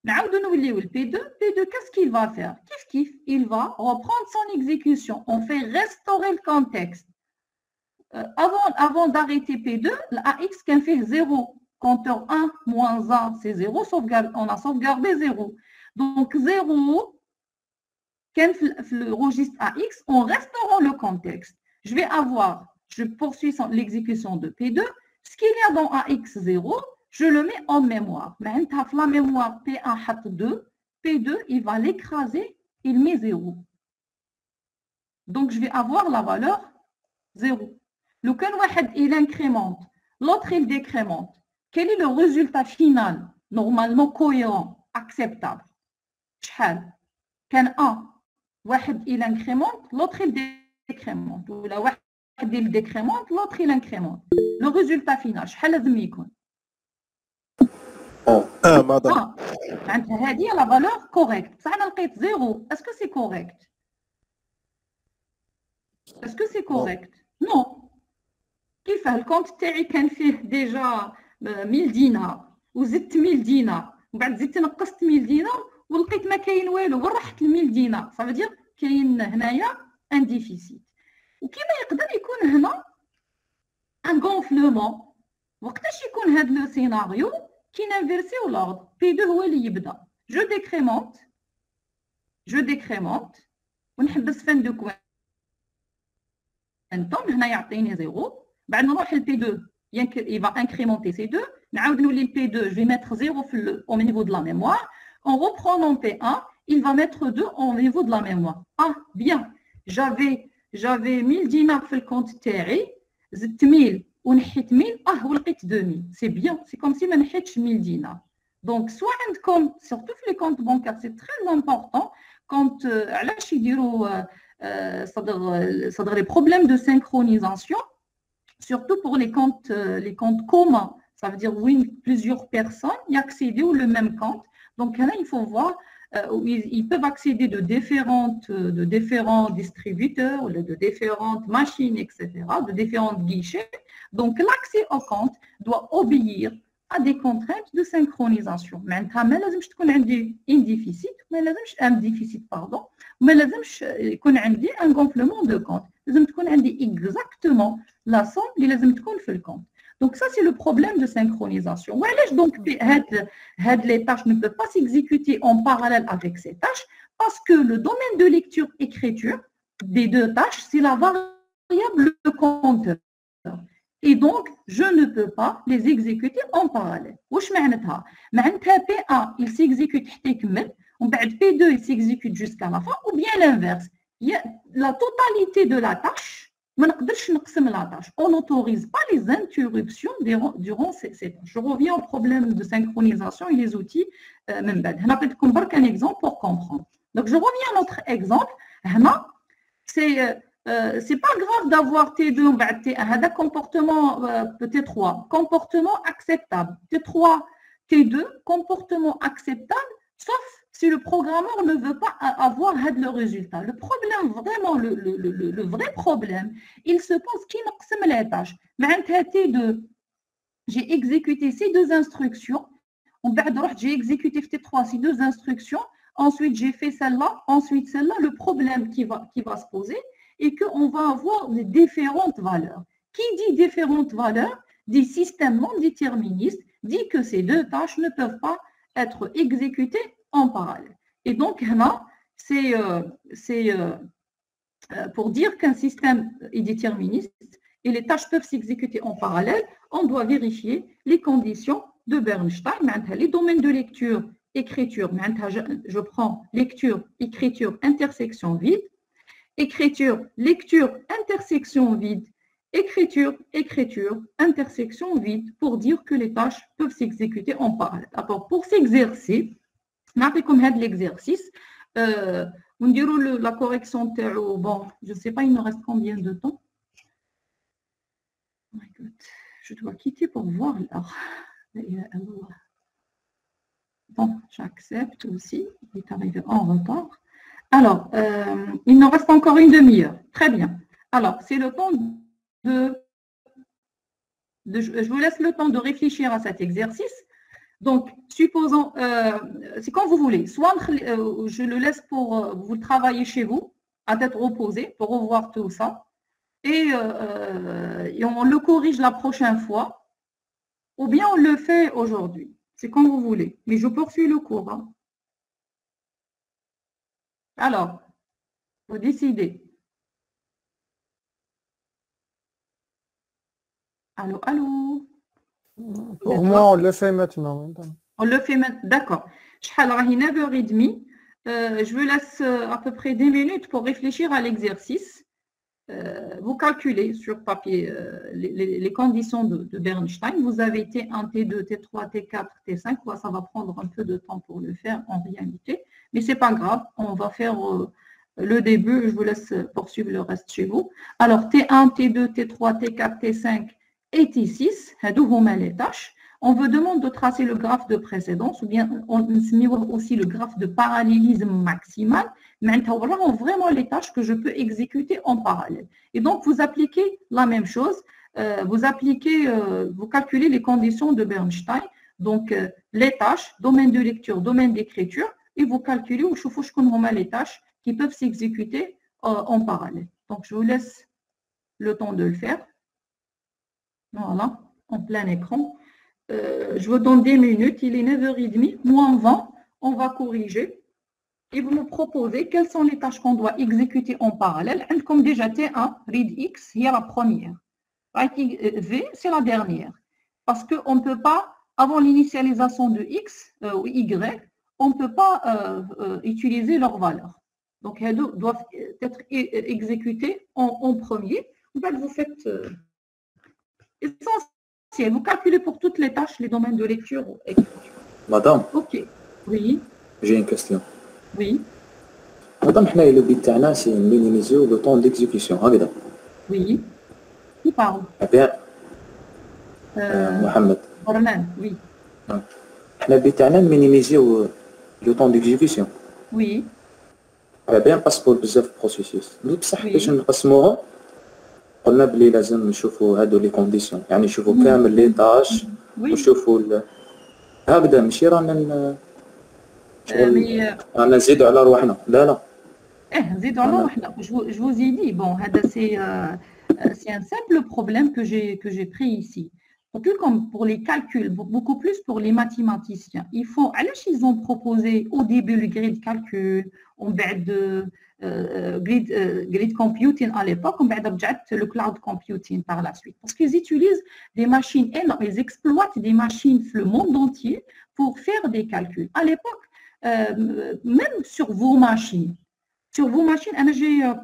نعاودو نوليو ل P2. P2 qu'est-ce qu'il va faire? Kif il va reprendre son exécution. On fait restaurer le contexte. Avant d'arrêter P2, l'AX كان فيه 0. Compteur 1 moins 1 c'est 0. On a sauvegardé 0. Donc 0 كان في le registre AX en restaurant le contexte. Je poursuis l'exécution de P2. Ce qu'il y a dans AX 0, je le mets en mémoire. Maintenant, la mémoire P1 hat 2, P2, il va l'écraser, il met 0. Donc, je vais avoir la valeur 0. Le cas où il incrémente, l'autre il décrémente. Quel est le résultat final, normalement cohérent, acceptable? شحال كان 1 واحد il incrémente, l'autre il décrémente. Ou la واحد il décrémente, l'autre il incrémente. Le résultat final, شحال لازم يكون؟
مادام
معناتها هذه لا فالور كوريكت. بصح انا لقيت 0. اسكو سي كوريكت؟ اسكو سي كوريكت؟ نو. كيفاه الكونت تاعي كان فيه ديجا 1000 دينار وزدت 1000 دينار وبعد زدت نقصت 1000 دينار ولقيت ما كاين والو ورحت ل 1000 دينار. صافي دير كاين هنايا ان ديفيسيت. وكيما يقدر يكون هنا ان غونفلومون. وقتاش يكون هذا لو سيناريو؟ كي نانفيرسيو لوردر P2 هو اللي يبدا. جو ديكريمونت je décrémente, ونحبس fin de quantum, هنا يعطيني 0. بعد نروح ل P2, il va incrémenter C2. نعاود نولي P2, je vais mettre 0 au niveau de la mémoire. En reprenant P1, il va mettre 2 au niveau de la mémoire. Ah, bien. J'avais 1000 dinars في الكونت تاعي, زدت 1000 ونحيت 1000, ولقيت 2000. C'est bien, c'est comme si ما نحيتش 1000 dinars. Donc, soit عندكم, surtout في les comptes bancaires, c'est très important, quand علاش يديروا c'est-à-dire les problèmes de synchronisation, surtout pour les comptes communs. Ça veut dire oui, plusieurs personnes y accédent au même compte. Donc là, il faut voir, ils peuvent accéder de différents distributeurs, de différentes machines, etc., de différents guichets. Donc l'accès au compte doit obéir à des contraintes de synchronisation. معناتها ما لازمش تكون عندي un déficit, pardon, ما لازمش يكون عندي un gonflement de compte. لازم تكون عندي exactement la somme اللي لازم تكون في الكونت. Donc ça, c'est le problème de synchronisation. Donc, les tâches ne peuvent pas s'exécuter en parallèle avec ces tâches parce que le domaine de lecture-écriture des deux tâches, c'est la variable compteur. Et donc, je ne peux pas les exécuter en parallèle. واش معناتها؟ معناتها P1, il s'exécute حتى يكمل, وبعد P2, il s'exécute jusqu'à la fin, ou bien l'inverse. La totalité de la tâche, ما نقدرش نقسم la tâche. On n'autorise pas les interruptions durant ces tâches. Je reviens au problème de synchronisation et les outils. من بعد. هنا عطيتكم برك un exemple pour comprendre. Donc, je reviens à notre exemple. هنا, c'est pas grave d'avoir T2 ou T1. هذا comportement T3, comportement acceptable. T3, T2, comportement acceptable, sauf si le programmeur ne veut pas avoir le résultat. Le problème, vraiment, le vrai problème, il se pose qui نقسم les tâches. معناتها T2, j'ai exécuté ces deux instructions. J'ai exécuté T3 ces deux instructions. Ensuite, j'ai fait celle-là. Ensuite, celle-là. Le problème qui va se poser est qu'on va avoir des différentes valeurs. Qui dit différentes valeurs dit système non déterministe, dit que ces deux tâches ne peuvent pas être exécutées en parallèle. Et donc, là, c'est pour dire qu'un système est déterministe et les tâches peuvent s'exécuter en parallèle, on doit vérifier les conditions de Bernstein, les domaines de lecture, écriture, je prends lecture, écriture, intersection vide, écriture, lecture, intersection vide, écriture, écriture, intersection vide, pour dire que les tâches peuvent s'exécuter en parallèle. Alors, pour s'exercer, comme l'exercice, on dirait la correction, bon, je ne sais pas, il me reste combien de temps? Oh my God. Je dois quitter pour voir l'heure. Bon, j'accepte aussi, il est arrivé en retard. Alors, il nous reste encore une demi-heure. Très bien. Alors, c'est le temps je vous laisse le temps de réfléchir à cet exercice. Donc, supposons, c'est quand vous voulez. Soit je le laisse pour vous travailler chez vous, à tête reposée, pour revoir tout ça. Et on le corrige la prochaine fois. Ou bien on le fait aujourd'hui. C'est quand vous voulez. Mais je poursuis le cours. Hein. Alors, vous décidez. Allô, allô.
Pour moi, on le fait maintenant.
On le fait maintenant. D'accord. Je suis 9h30. Je vous laisse à peu près 10 minutes pour réfléchir à l'exercice. Vous calculez sur papier les conditions de Bernstein. Vous avez T1, T2, T3, T4, T5. Ça va prendre un peu de temps pour le faire en réalité. Mais ce n'est pas grave. On va faire le début. Je vous laisse poursuivre le reste chez vous. Alors, T1, T2, T3, T4, T5 et T6. Les tâches. On vous demande de tracer le graphe de précédence ou bien on met aussi le graphe de parallélisme maximal. Maintenant, voilà vraiment les tâches que je peux exécuter en parallèle. Et donc, vous appliquez la même chose. Vous calculez les conditions de Bernstein. Donc, les tâches, domaine de lecture, domaine d'écriture, et vous calculez ou les tâches qui peuvent s'exécuter en parallèle. Donc, je vous laisse le temps de le faire. Voilà, en plein écran. Je vous donne 10 minutes, il est 9h30, moins 20, on va corriger. et vous me proposez quelles sont les tâches qu'on doit exécuter en parallèle. Comme déjà T1, read X, il y a la première. Writing V, c'est la dernière. Parce qu'on ne peut pas, avant l'initialisation de X ou Y, on ne peut pas utiliser leurs valeurs. Donc, elles doivent être exécutées en premier. Vous faites essentiel. Vous calculez pour toutes les tâches, les domaines de lecture.
Madame.
OK. Oui.
J'ai une question.
Oui.
Madame, le but تاعنا c'est minimiser le temps d'exécution. هكذا.
Oui. Qui parle?
Eh bien, Mohamed.
Orman, oui.
Le but تاعنا minimiser le temps d'exécution.
Oui.
Eh bien, باسبور بزاف بروسيسوس. بصح باش نقسموها قلنا بلي لازم نشوفوا هادو لي كونديسيون، يعني نشوفوا كامل لي تاش ونشوفوا هكذا ماشي رانا رانا نزيدوا على رواحنا. لا
نزيدوا على رواحنا. Je vous ai dit, bon, c'est un simple problème que j'ai pris ici. Plus comme pour les calculs, beaucoup plus pour les mathématiciens. Ils ont proposé au début le grid calcul, on grid computing à l'époque, on le cloud computing par la suite. Parce qu'ils utilisent des machines énormes, ils exploitent des machines le monde entier pour faire des calculs. À l'époque, même sur vos machines,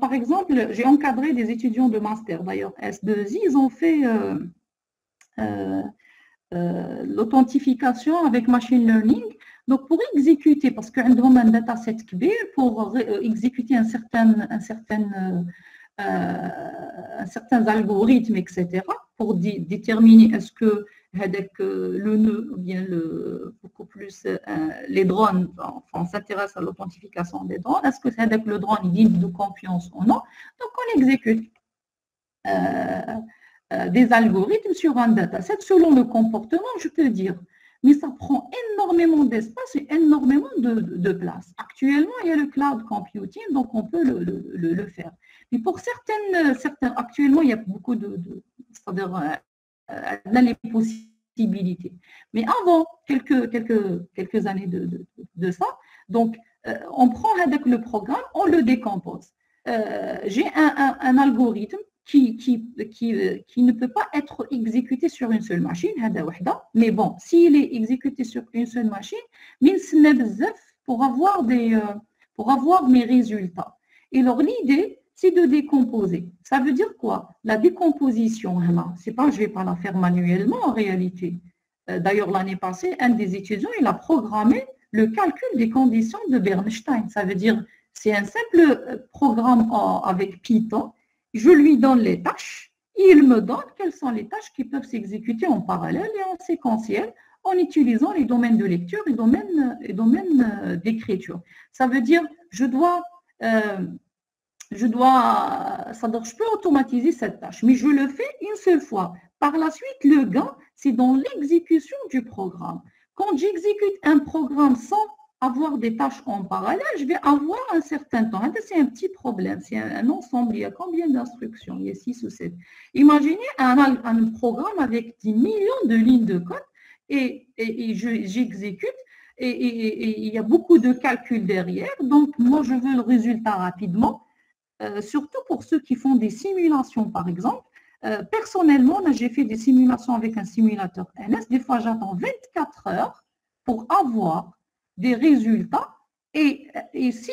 par exemple, j'ai encadré des étudiants de master, d'ailleurs S2I, ils ont fait l'authentification avec machine learning. Donc, pour exécuter, parce qu'un domaine dataset kbir, pour exécuter un certain algorithme, etc., pour déterminer est-ce que le nœud, ou bien beaucoup plus les drones, enfin, on s'intéresse à l'authentification des drones, est-ce que le drone est digne de confiance ou non? Donc, on exécute des algorithmes sur un dataset selon le comportement, je peux dire. Mais ça prend énormément d'espace et énormément de place. Actuellement, il y a le cloud computing, donc on peut le faire. Mais pour certains actuellement, il y a beaucoup c'est-à-dire les possibilités. Mais avant, quelques années de ça, donc on prend avec le programme, on le décompose. J'ai un algorithme qui ne peut pas être exécuté sur une seule machine, mais bon, s'il est exécuté sur une seule machine, pour avoir mes résultats. Et alors l'idée, c'est de décomposer. Ça veut dire quoi? La décomposition, c'est pas, je vais pas la faire manuellement en réalité. D'ailleurs, l'année passée, un des étudiants, il a programmé le calcul des conditions de Bernstein. Ça veut dire, c'est un simple programme avec Python. Je lui donne les tâches, il me donne quelles sont les tâches qui peuvent s'exécuter en parallèle et en séquentiel en utilisant les domaines de lecture et domaines d'écriture. Ça veut dire, je peux automatiser cette tâche, mais je le fais une seule fois. Par la suite, le gain, c'est dans l'exécution du programme. Quand j'exécute un programme sans avoir des tâches en parallèle, je vais avoir un certain temps. C'est un petit problème, c'est un ensemble. Il y a combien d'instructions? Il y a 6 ou 7. Imaginez un programme avec 10 millions de lignes de code et j'exécute et il y a beaucoup de calculs derrière. Donc, moi, je veux le résultat rapidement, surtout pour ceux qui font des simulations, par exemple. Personnellement, j'ai fait des simulations avec un simulateur NS. Des fois, j'attends 24 heures pour avoir des résultats et si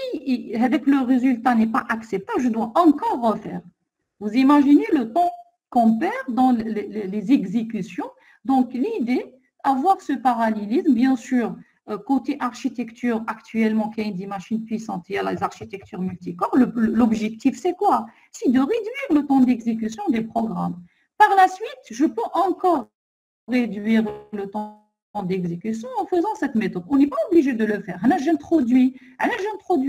avec le résultat n'est pas acceptable, je dois encore refaire. Vous imaginez le temps qu'on perd dans les exécutions. Donc l'idée, avoir ce parallélisme, bien sûr, côté architecture, actuellement, qu'il y a des machines puissantes, il y a les architectures multicorps, l'objectif c'est quoi? C'est de réduire le temps d'exécution des programmes. Par la suite, je peux encore réduire le temps d'exécution en faisant cette méthode. On n'est pas obligé de le faire. J'introduis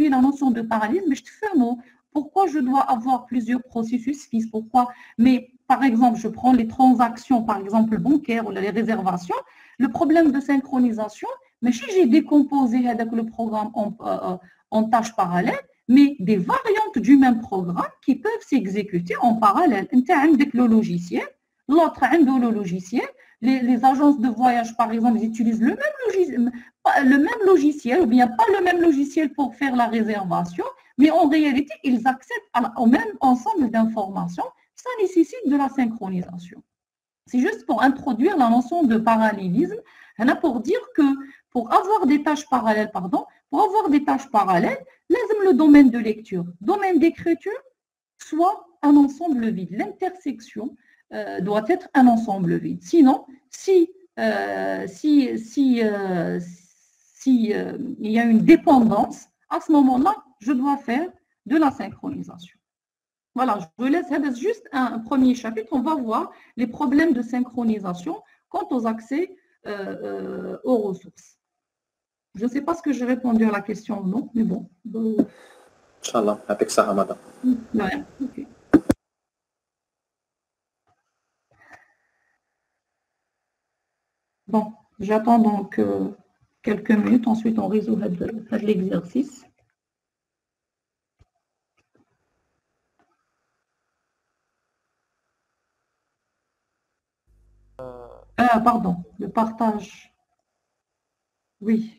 la notion de parallélisme, mais je te fais un mot. Pourquoi je dois avoir plusieurs processus fixes? Pourquoi? Mais par exemple, je prends les transactions, par exemple bancaires ou les réservations, le problème de synchronisation, mais si j'ai décomposé avec le programme en tâches parallèles, mais des variantes du même programme qui peuvent s'exécuter en parallèle. Un avec le logiciel, l'autre avec le logiciel. les agences de voyage, par exemple, ils utilisent le même logiciel, ou bien pas le même logiciel pour faire la réservation, mais en réalité, ils accèdent au même ensemble d'informations. Ça nécessite de la synchronisation. C'est juste pour introduire la notion de parallélisme, pour dire que pour avoir des tâches parallèles, laisse le domaine de lecture, domaine d'écriture, soit un ensemble vide. L'intersection doit être un ensemble vide. Sinon, il y a une dépendance, à ce moment-là, je dois faire de la synchronisation. Voilà, je vous laisse juste un premier chapitre. On va voir les problèmes de synchronisation quant aux accès aux ressources. Je ne sais pas ce que j'ai répondu à la question ou non, mais bon.
Inch'Allah, avec ça, Ramadan.
Ouais, ok. Bon, j'attends donc quelques minutes, ensuite on résout l'exercice. Pardon, le partage. Oui.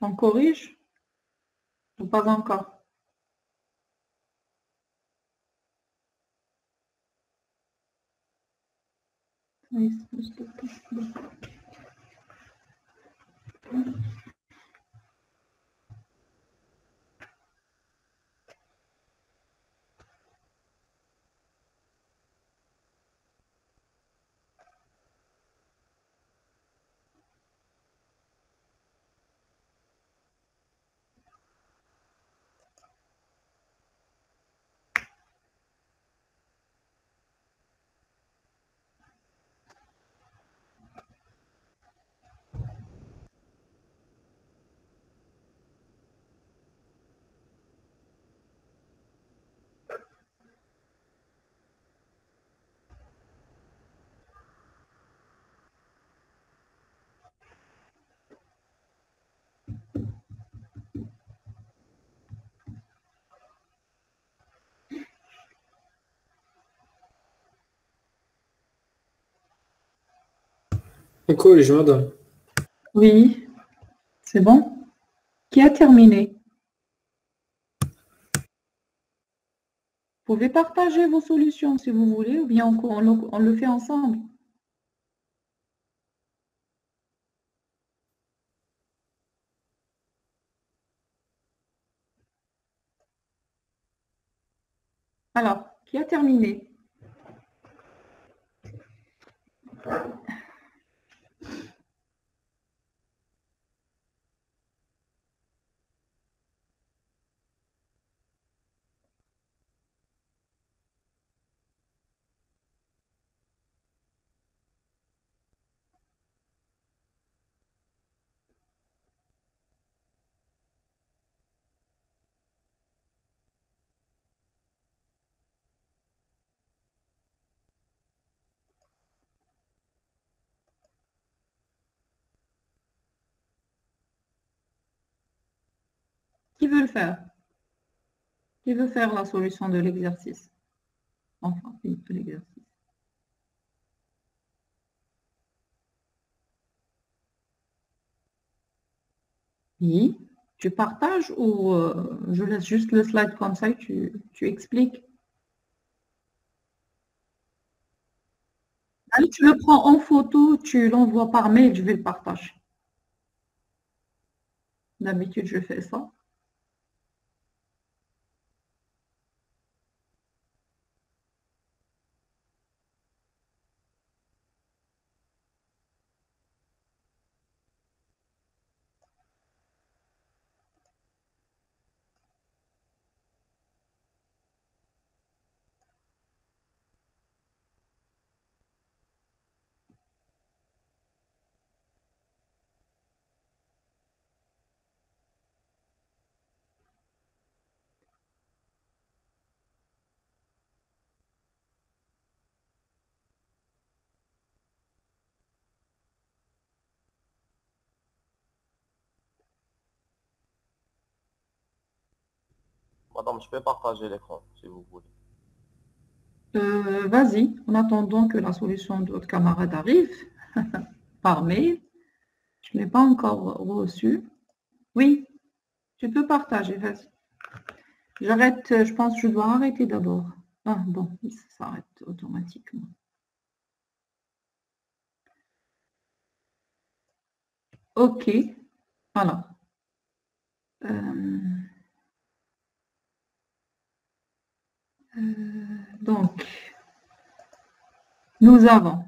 On corrige ou pas encore? Oui,
On corrige, madame.
Oui, c'est bon. Qui a terminé? Vous pouvez partager vos solutions si vous voulez, ou bien on le fait ensemble. Alors, qui a terminé? Qui veut le faire? Qui veut faire la solution de l'exercice? Enfin, oui, de l'exercice. Oui, tu partages ou je laisse juste le slide comme ça et tu expliques? Allez, tu le prends en photo, tu l'envoies par mail, je vais le partager. D'habitude, je fais ça.
Madame, je peux partager l'écran, si vous voulez.
Vas-y, en attendant que la solution de votre camarade arrive par mail. Je ne l'ai pas encore reçu. Oui, tu peux partager, vas-y. J'arrête, je pense que je dois arrêter d'abord. Ah bon, ça s'arrête automatiquement. Ok, alors. Donc, nous avons,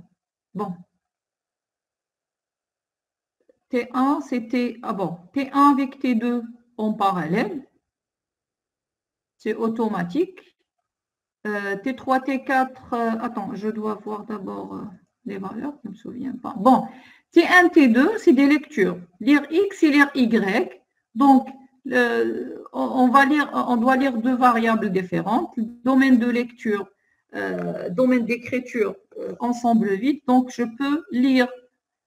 bon, T1, c'était, ah bon, T1 avec T2 en parallèle, c'est automatique. T3, T4, attends, je dois voir d'abord les valeurs, je ne me souviens pas. Bon, T1, T2, c'est des lectures, lire X et lire Y. Donc, on doit lire deux variables différentes, domaine de lecture, domaine d'écriture, ensemble vide. Donc, je peux lire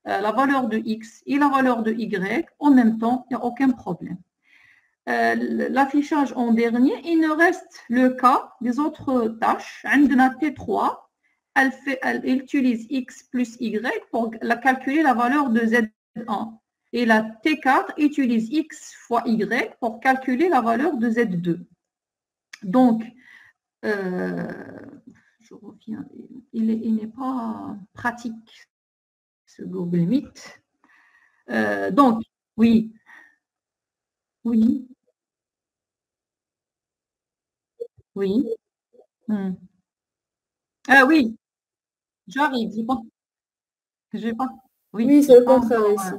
la valeur de X et la valeur de Y en même temps, il n'y a aucun problème. L'affichage en dernier, il ne reste le cas des autres tâches. T3, elle utilise X plus Y pour calculer la valeur de Z1. Et la T4 utilise X fois Y pour calculer la valeur de Z2. Donc, je reviens, il n'est pas pratique, ce Google Meet. Donc, oui. Oui. Oui. Ah oui, j'arrive. J'ai pas.
Oui, c'est le contraire ici.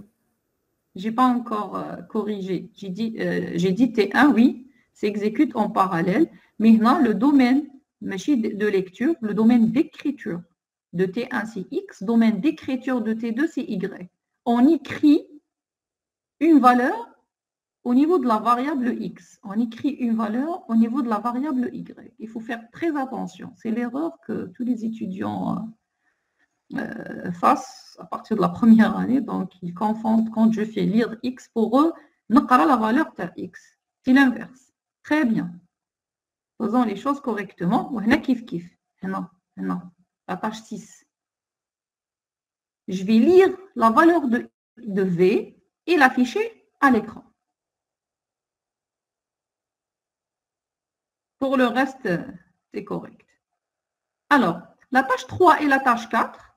Je n'ai pas encore corrigé. J'ai dit T1, oui, s'exécute en parallèle. Maintenant, le domaine de lecture, le domaine d'écriture de T1, c'est X. Domaine d'écriture de T2, c'est Y. On écrit une valeur au niveau de la variable X. On écrit une valeur au niveau de la variable Y. Il faut faire très attention. C'est l'erreur que tous les étudiants fassent à partir de la première année. Donc, ils confondent quand je fais lire X pour eux, نقرأ la valeur de X. C'est l'inverse. Très bien. Faisons les choses correctement. وهنا كيف كيف. Non, la page 6. Je vais lire la valeur de V et l'afficher à l'écran. Pour le reste, c'est correct. Alors, la tâche 3 et la tâche 4,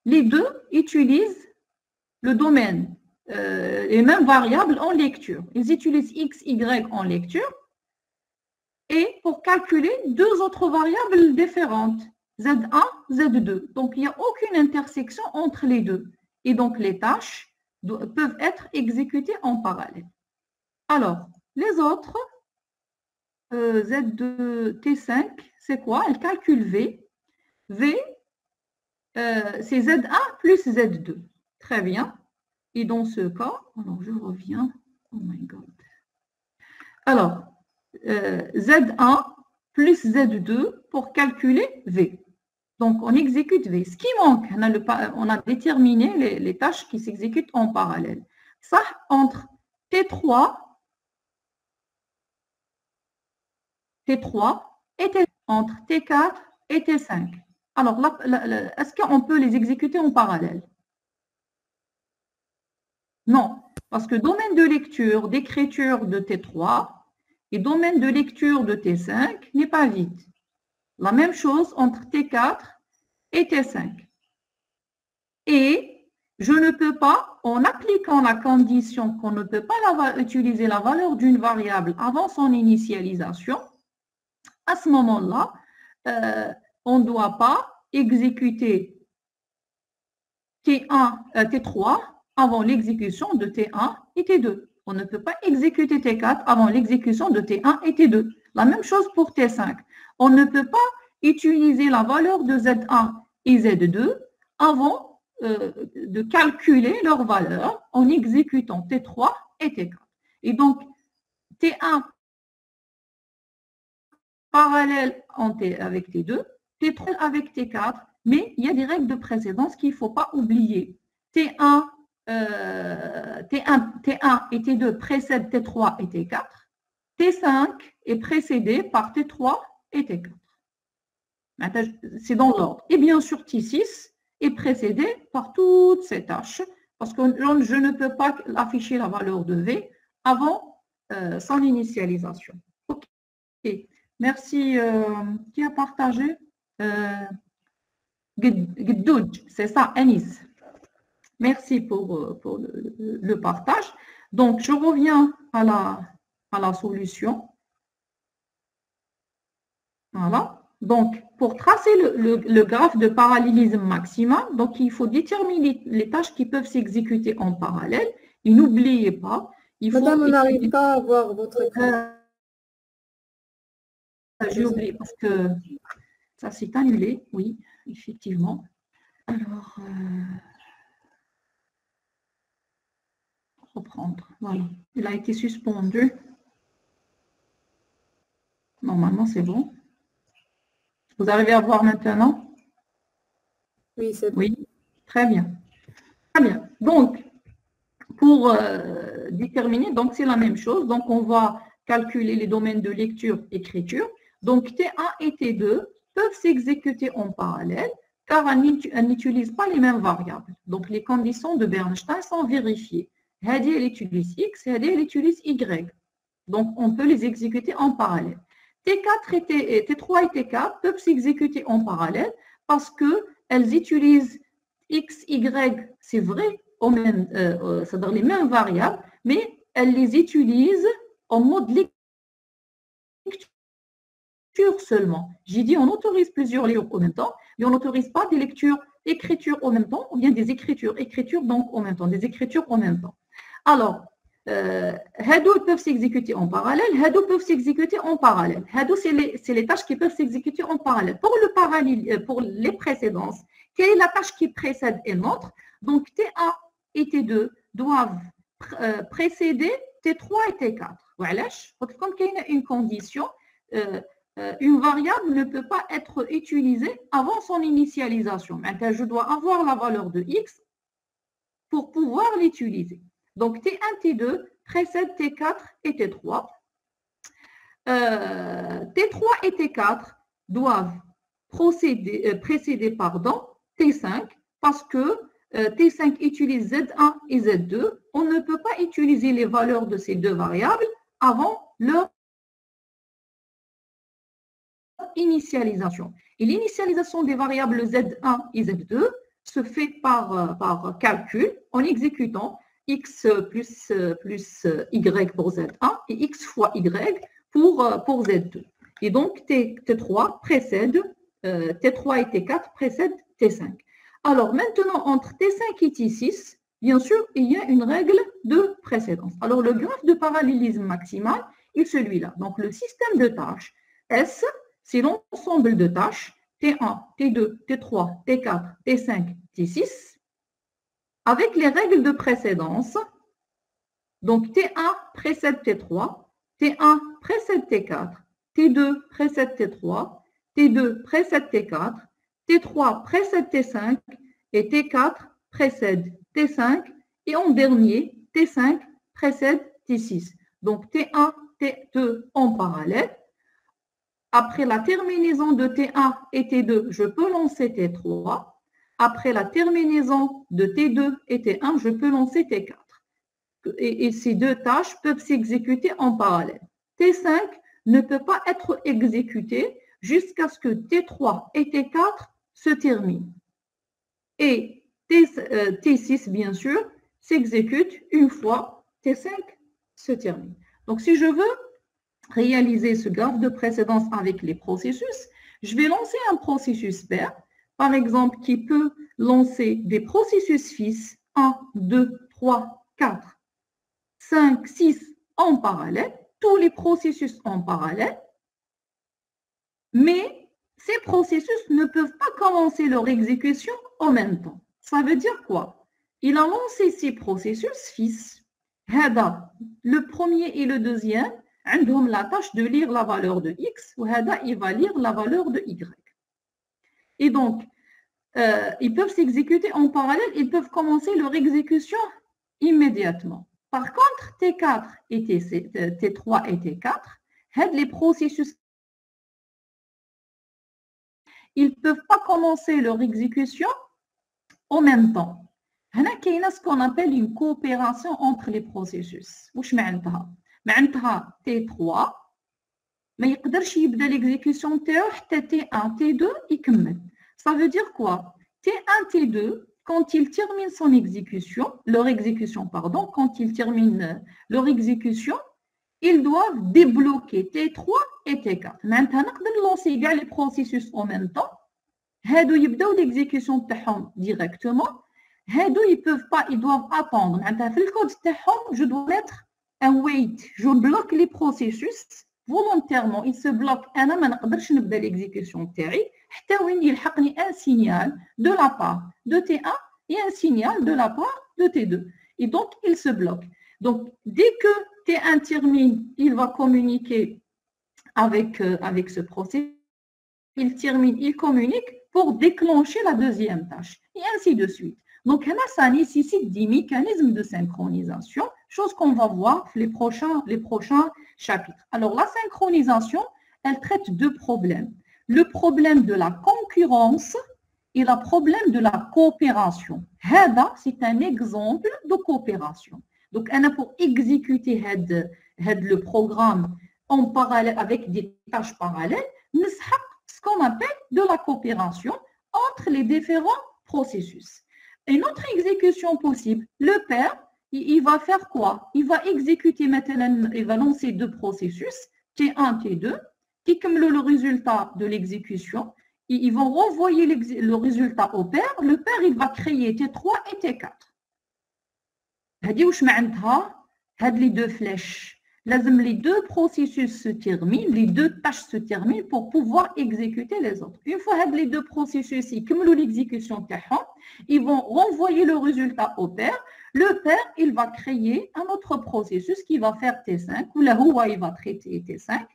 les deux utilisent le domaine, les mêmes variables en lecture. Ils utilisent X, Y en lecture et pour calculer deux autres variables différentes, Z1, Z2. Donc, il n'y a aucune intersection entre les deux. Et donc, les tâches peuvent être exécutées en parallèle. Alors, les autres, Z2, T5, c'est quoi? Elle calcule V. V, c'est Z1 plus Z2. Très bien. Et dans ce cas, alors je reviens. Oh my God. Alors, Z1 plus Z2 pour calculer V. Donc, on exécute V. Ce qui manque, on a déterminé les tâches qui s'exécutent en parallèle. Ça, entre T3 et T5, entre T4 et T5. Alors, est-ce qu'on peut les exécuter en parallèle? Non, parce que domaine de lecture, d'écriture de T3 et domaine de lecture de T5 n'est pas vide. La même chose entre T4 et T5. Et je ne peux pas, en appliquant la condition qu'on ne peut pas utiliser la valeur d'une variable avant son initialisation, à ce moment-là, on ne doit pas exécuter T3 avant l'exécution de T1 et T2. On ne peut pas exécuter T4 avant l'exécution de T1 et T2. La même chose pour T5. On ne peut pas utiliser la valeur de Z1 et Z2 avant de calculer leur valeur en exécutant T3 et T4. Et donc, T1 parallèle avec T2, T3 avec T4, mais il y a des règles de précédence qu'il ne faut pas oublier. T1 et T2 précèdent T3 et T4. T5 est précédé par T3 et T4. C'est dans l'ordre. Et bien sûr, T6 est précédé par toutes ces tâches, parce que je ne peux pas afficher la valeur de V avant son initialisation. OK. Merci. Qui a partagé? Gdouj, c'est ça, Anis. Merci pour le partage. Donc, je reviens à la solution. Voilà. Donc, pour tracer le graphe de parallélisme maximum, donc il faut déterminer les tâches qui peuvent s'exécuter en parallèle. Et n'oubliez pas, il faut...
Madame, on n'arrive pas à voir votre écran.
J'ai oublié parce que ça s'est annulé, oui, effectivement. Alors, reprendre, voilà. Il a été suspendu. Normalement, c'est bon. Vous arrivez à voir maintenant?
Oui, c'est bon.
Oui, très bien. Très bien. Donc, pour déterminer, donc c'est la même chose. Donc, on va calculer les domaines de lecture-écriture. Donc, T1 et T2 peuvent s'exécuter en parallèle car elles n'utilisent pas les mêmes variables. Donc, les conditions de Bernstein sont vérifiées. Hadi, elle utilise X, et Hadi, elle utilise Y. Donc, on peut les exécuter en parallèle. T3 et T4 peuvent s'exécuter en parallèle parce qu'elles utilisent X, Y, c'est vrai, c'est-à-dire les mêmes variables, mais elles les utilisent en mode lecture seulement. J'ai dit on autorise plusieurs lectures en même temps, mais on n'autorise pas des lectures, écritures en même temps, ou bien des écritures donc en même temps, des écritures en même temps. Alors, Hado peuvent s'exécuter en parallèle, Hado peuvent s'exécuter en parallèle. Hado, c'est les tâches qui peuvent s'exécuter en parallèle. Pour les précédences, quelle est la tâche qui précède une autre? Donc, T1 et T2 doivent précéder T3 et T4. Voilà, comme qu'il y a une condition, une variable ne peut pas être utilisée avant son initialisation. Maintenant, je dois avoir la valeur de X pour pouvoir l'utiliser. Donc, T1, T2 précèdent T4 et T3. T3 et T4 doivent précéder T5 parce que T5 utilise Z1 et Z2. On ne peut pas utiliser les valeurs de ces deux variables avant leur initialisation. Et l'initialisation des variables Z1 et Z2 se fait par calcul en exécutant X plus Y pour Z1 et X fois Y pour Z2. Et donc, T3 précède, T3 et T4 précèdent T5. Alors, maintenant, entre T5 et T6, bien sûr, il y a une règle de précédence. Alors, le graphe de parallélisme maximal est celui-là. Donc, le système de tâches S, c'est l'ensemble de tâches T1, T2, T3, T4, T5, T6, avec les règles de précédence. Donc, T1 précède T3, T1 précède T4, T2 précède T3, T2 précède T4, T3 précède T5 et T4 précède T5 et en dernier, T5 précède T6. Donc, T1, T2 en parallèle. Après la terminaison de T1 et T2, je peux lancer T3. Après la terminaison de T2 et T1, je peux lancer T4. Et ces deux tâches peuvent s'exécuter en parallèle. T5 ne peut pas être exécuté jusqu'à ce que T3 et T4 se terminent. Et T6, bien sûr, s'exécute une fois T5 se termine. Donc, si je veux réaliser ce graphe de précédence avec les processus, je vais lancer un processus père, par exemple, qui peut lancer des processus fils 1, 2, 3, 4, 5, 6 en parallèle, tous les processus en parallèle, mais ces processus ne peuvent pas commencer leur exécution en même temps. Ça veut dire quoi? Il a lancé ces processus fils. Le premier et le deuxième ont la tâche de lire la valeur de x, ou il va lire la valeur de y. Et donc, ils peuvent s'exécuter en parallèle, ils peuvent commencer leur exécution immédiatement. Par contre, T4 et T3 et T4, les processus, ils ne peuvent pas commencer leur exécution en même temps. Il y a ce qu'on appelle une coopération entre les processus. معناتها T3 ما يقدرش يبدا l'exécution تاعو حتى T1 T2 يكمل. Ça veut dire quoi? T1 T2 quand ils terminent son exécution, quand ils terminent leur exécution, ils doivent débloquer T3 et T4. معناتها نقدر lancer كاع les processus en même temps. هادو يبداو l'exécution تاعهم directement. هادو ils peuvent pas, ils doivent attendre. معناتها في الكود تاعهم je dois mettre un wait, je bloque les processus volontairement, il se bloque. أنا ما نقدرش نبدا l'exécution تاعي حتى وين يلحقني un signal de la part de T1 et un signal de la part de T2. Et donc, il se bloque. Donc, dès que T1 termine, il va communiquer avec ce processus. Il termine, il communique pour déclencher la deuxième tâche. Et ainsi de suite. Donc, ça nécessite des mécanismes de synchronisation, chose qu'on va voir les prochains chapitres. Alors, la synchronisation, elle traite deux problèmes. Le problème de la concurrence et le problème de la coopération. C'est un exemple de coopération. Donc, pour exécuter le programme en parallèle avec des tâches parallèles, nous avons ce qu'on appelle de la coopération entre les différents processus. Une autre exécution possible, le père, il va faire quoi? Il va exécuter maintenant, il va lancer deux processus, T1, T2, qui cumulent le résultat de l'exécution. Ils vont renvoyer le résultat au père. Le père, il va créer T3 et T4. Les deux flèches. Les deux processus se terminent, les deux tâches se terminent pour pouvoir exécuter les autres. Une fois les deux processus, ils cumulent l'exécution, ils vont renvoyer le résultat au père. Le père, il va créer un autre processus qui va faire T5, ou là, il va traiter T5,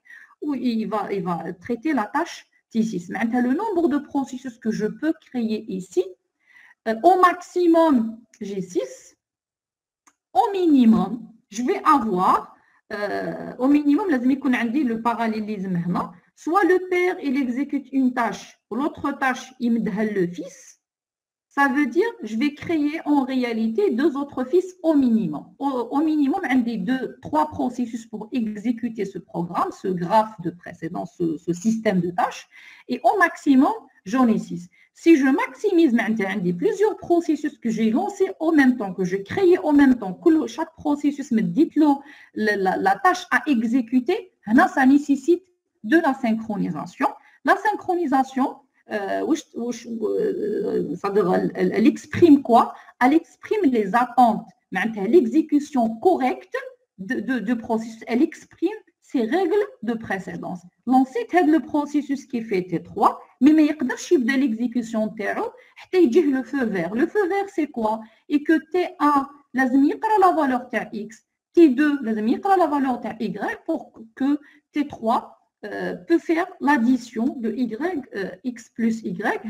ou il va traiter la tâche T6. Maintenant, le nombre de processus que je peux créer ici, au maximum, j'ai 6. Au minimum, je vais avoir, au minimum, le parallélisme. Soit le père, il exécute une tâche, ou l'autre tâche, il me donne le fils. Ça veut dire, je vais créer en réalité deux autres fils au minimum. Au minimum, un des trois processus pour exécuter ce programme, ce graphe de précédence, ce système de tâches. Et au maximum, j'en ai 6. Si je maximise maintenant des plusieurs processus que j'ai lancés en même temps, que j'ai créés en même temps, que chaque processus me dit la tâche à exécuter, ça nécessite de la synchronisation. La synchronisation, elle exprime quoi? Elle exprime les attentes, l'exécution correcte de processus. Elle exprime ces règles de précédence. Lancer le processus qui fait T3, mais il ne peut pas l'exécution T1, le feu vert. Le feu vert, c'est quoi? Et que T1, il يقرأ la valeur X, T2, il يقرأ la valeur Y pour que T3 peut faire l'addition de X plus Y.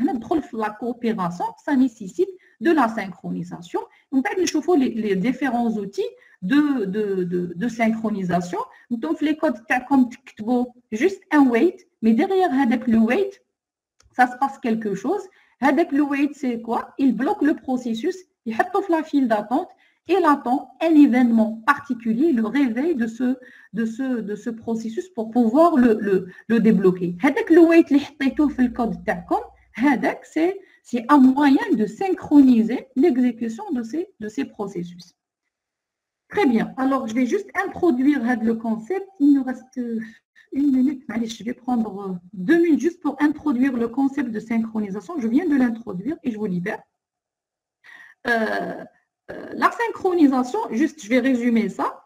La coopération, ça nécessite de la synchronisation. Donc, nous avons les différents outils de synchronisation. Donc, les codes comme juste un wait, mais derrière le wait, ça se passe quelque chose. Le wait, c'est quoi? Il bloque le processus, il met la file d'attente et il attend un événement particulier, le réveil de ce processus pour pouvoir le débloquer. Le wait, le code c'est un moyen de synchroniser l'exécution de ces processus. Très bien. Alors, je vais juste introduire le concept. Il nous reste 1 minute. Allez, je vais prendre 2 minutes juste pour introduire le concept de synchronisation. Je viens de l'introduire et je vous libère. La synchronisation, juste, je vais résumer ça.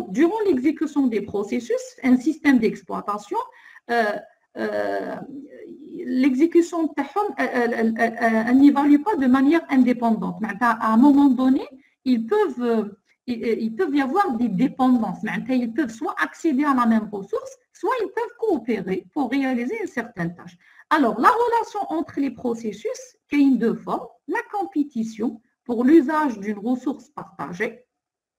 Durant l'exécution des processus, un système d'exploitation, l'exécution elle n'évalue pas de manière indépendante. À un moment donné, il peut y avoir des dépendances. Ils peuvent soit accéder à la même ressource, soit ils peuvent coopérer pour réaliser une certaine tâche. Alors, la relation entre les processus, qui est une deux formes, la compétition pour l'usage d'une ressource partagée,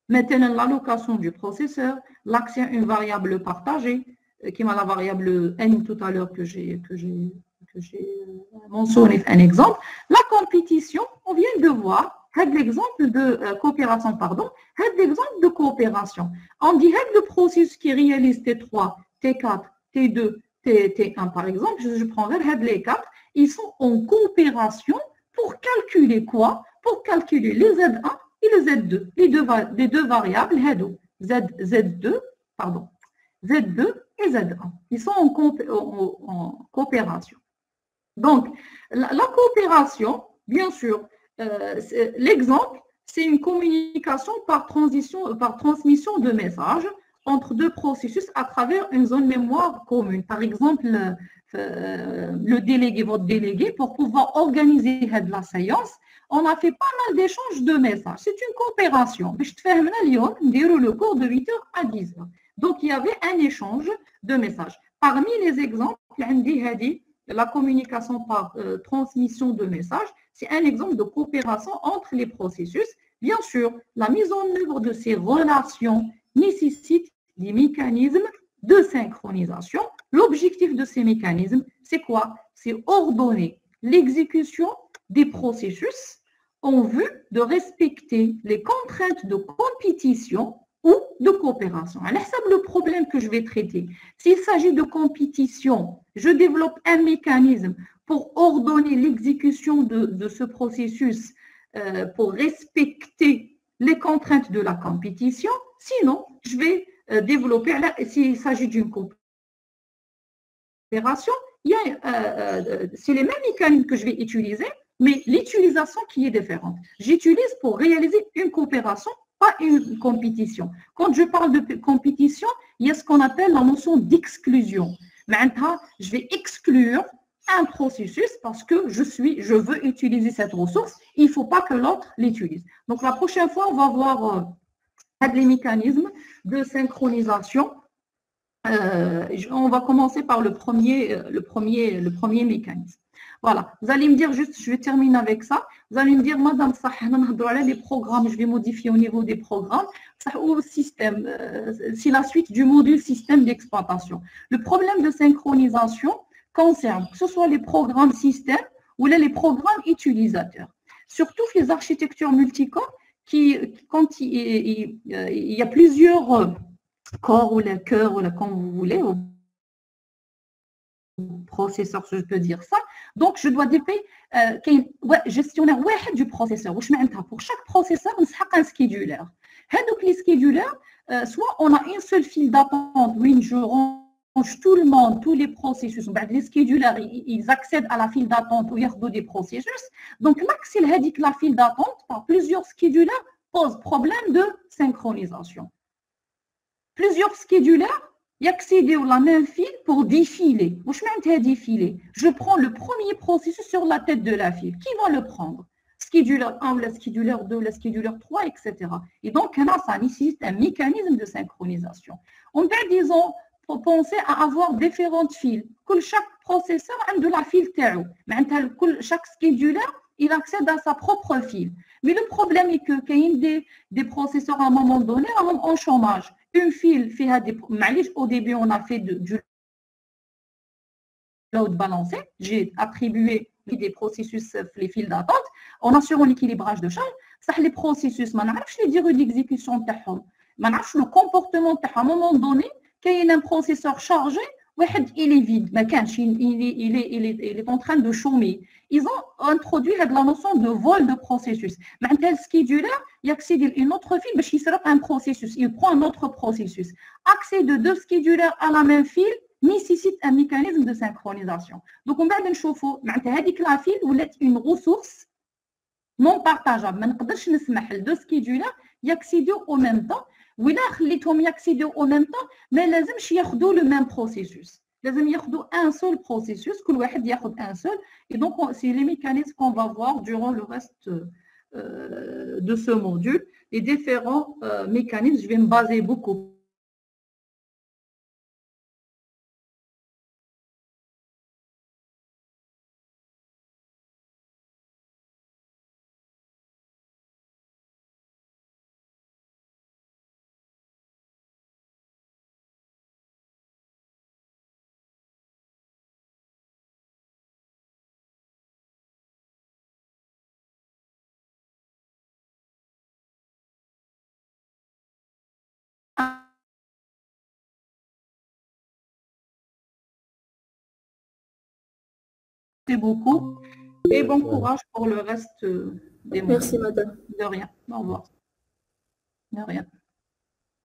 maintenant l'allocation du processeur, l'accès à une variable partagée, qui est la variable n tout à l'heure que j'ai mentionné un exemple. La compétition, on vient de voir, l'exemple de coopération, l'exemple de coopération. On dit le processus qui réalise T3, T4, T2, T1 par exemple, je prendrai les 4, ils sont en coopération pour calculer quoi? Pour calculer les Z1 et les Z2, les deux variables Z2 et Z1. Ils sont en coopération. Donc, la coopération, bien sûr, l'exemple, c'est une communication par transmission de messages entre deux processus à travers une zone mémoire commune. Par exemple, le délégué, votre délégué, pour pouvoir organiser la séance, on a fait pas mal d'échanges de messages. C'est une coopération. Je te fais le cours de 8h à 10h. Donc, il y avait un échange de messages. Parmi les exemples, la communication par transmission de messages, c'est un exemple de coopération entre les processus. Bien sûr, la mise en œuvre de ces relations nécessite des mécanismes de synchronisation. L'objectif de ces mécanismes, c'est quoi? C'est ordonner l'exécution des processus en vue de respecter les contraintes de compétition ou de coopération. Alors, c'est le problème que je vais traiter. S'il s'agit de compétition, je développe un mécanisme pour ordonner l'exécution de ce processus pour respecter les contraintes de la compétition. Sinon, je vais développer, s'il s'agit d'une coopération, c'est les mêmes mécanismes que je vais utiliser, mais l'utilisation qui est différente. J'utilise pour réaliser une coopération, pas une compétition. Quand je parle de compétition, il y a ce qu'on appelle la notion d'exclusion. Maintenant, je vais exclure un processus parce que je veux utiliser cette ressource. Il ne faut pas que l'autre l'utilise. Donc, la prochaine fois, on va voir les mécanismes de synchronisation. On va commencer par le premier mécanisme. Voilà, vous allez me dire juste, je vais terminer avec ça. Vous allez me dire, madame, les programmes, je vais modifier au niveau des programmes, ou système, c'est la suite du module système d'exploitation. Le problème de synchronisation concerne que ce soit les programmes système ou les programmes utilisateurs. Surtout les architectures multicorps, quand il y a plusieurs corps ou les cœurs, ou comme vous voulez, processeur, je peux dire ça. Donc, je dois développer gestionnaire du processeur. Pour chaque processeur, on a un scheduler. Donc, les schedulers, soit on a une seule file d'attente, où je range tout le monde, tous les processus. Les schedulers, ils accèdent à la file d'attente où il y a des processus. Donc, l'accès à la file d'attente par plusieurs schedulers pose problème de synchronisation. Plusieurs schedulers y accéder à la même file pour défiler. Je prends le premier processus sur la tête de la file. Qui va le prendre? Scheduler 1, le scheduler 2, le scheduler 3, etc. Et donc, ça nécessite un mécanisme de synchronisation. On peut, disons, penser à avoir différentes files. Chaque processeur a de la file TAO. Chaque scheduler, il accède à sa propre file. Mais le problème est que quand il y a des processeurs à un moment donné en chômage, une file fait des... Au début, on a fait du load balancé. J'ai attribué des processus les files d'attente en assurant l'équilibrage de charge. Ça, les processus, je ne sais pas dire l'exécution de le comportement à un moment donné, quand il y a un processeur chargé, il est vide, il est en train de chômer. Ils ont introduit la notion de vol de processus. Maintenant, le scheduler, il accède à une autre file, il sera un processus, il prend un autre processus. Accès de deux schedulers à la même file nécessite un mécanisme de synchronisation. Donc, on va voir que la file est une ressource non partageable. ما نقدرش نسمح لدو سكيدولر ياكسيديو او ميم طون ولا خليتهم ياكسيديو او ميم طون ما لازمش ياخذوا لو ميم بروسيسوس لازم ياخذوا ان سول بروسيسوس كل واحد ياخذ ان سول et donc c'est les mécanismes qu'on va voir durant le reste de ce module les différents mécanismes je vais me baser beaucoup beaucoup et bon courage pour le reste des mois.
Merci, madame.
De rien. Au revoir. De rien.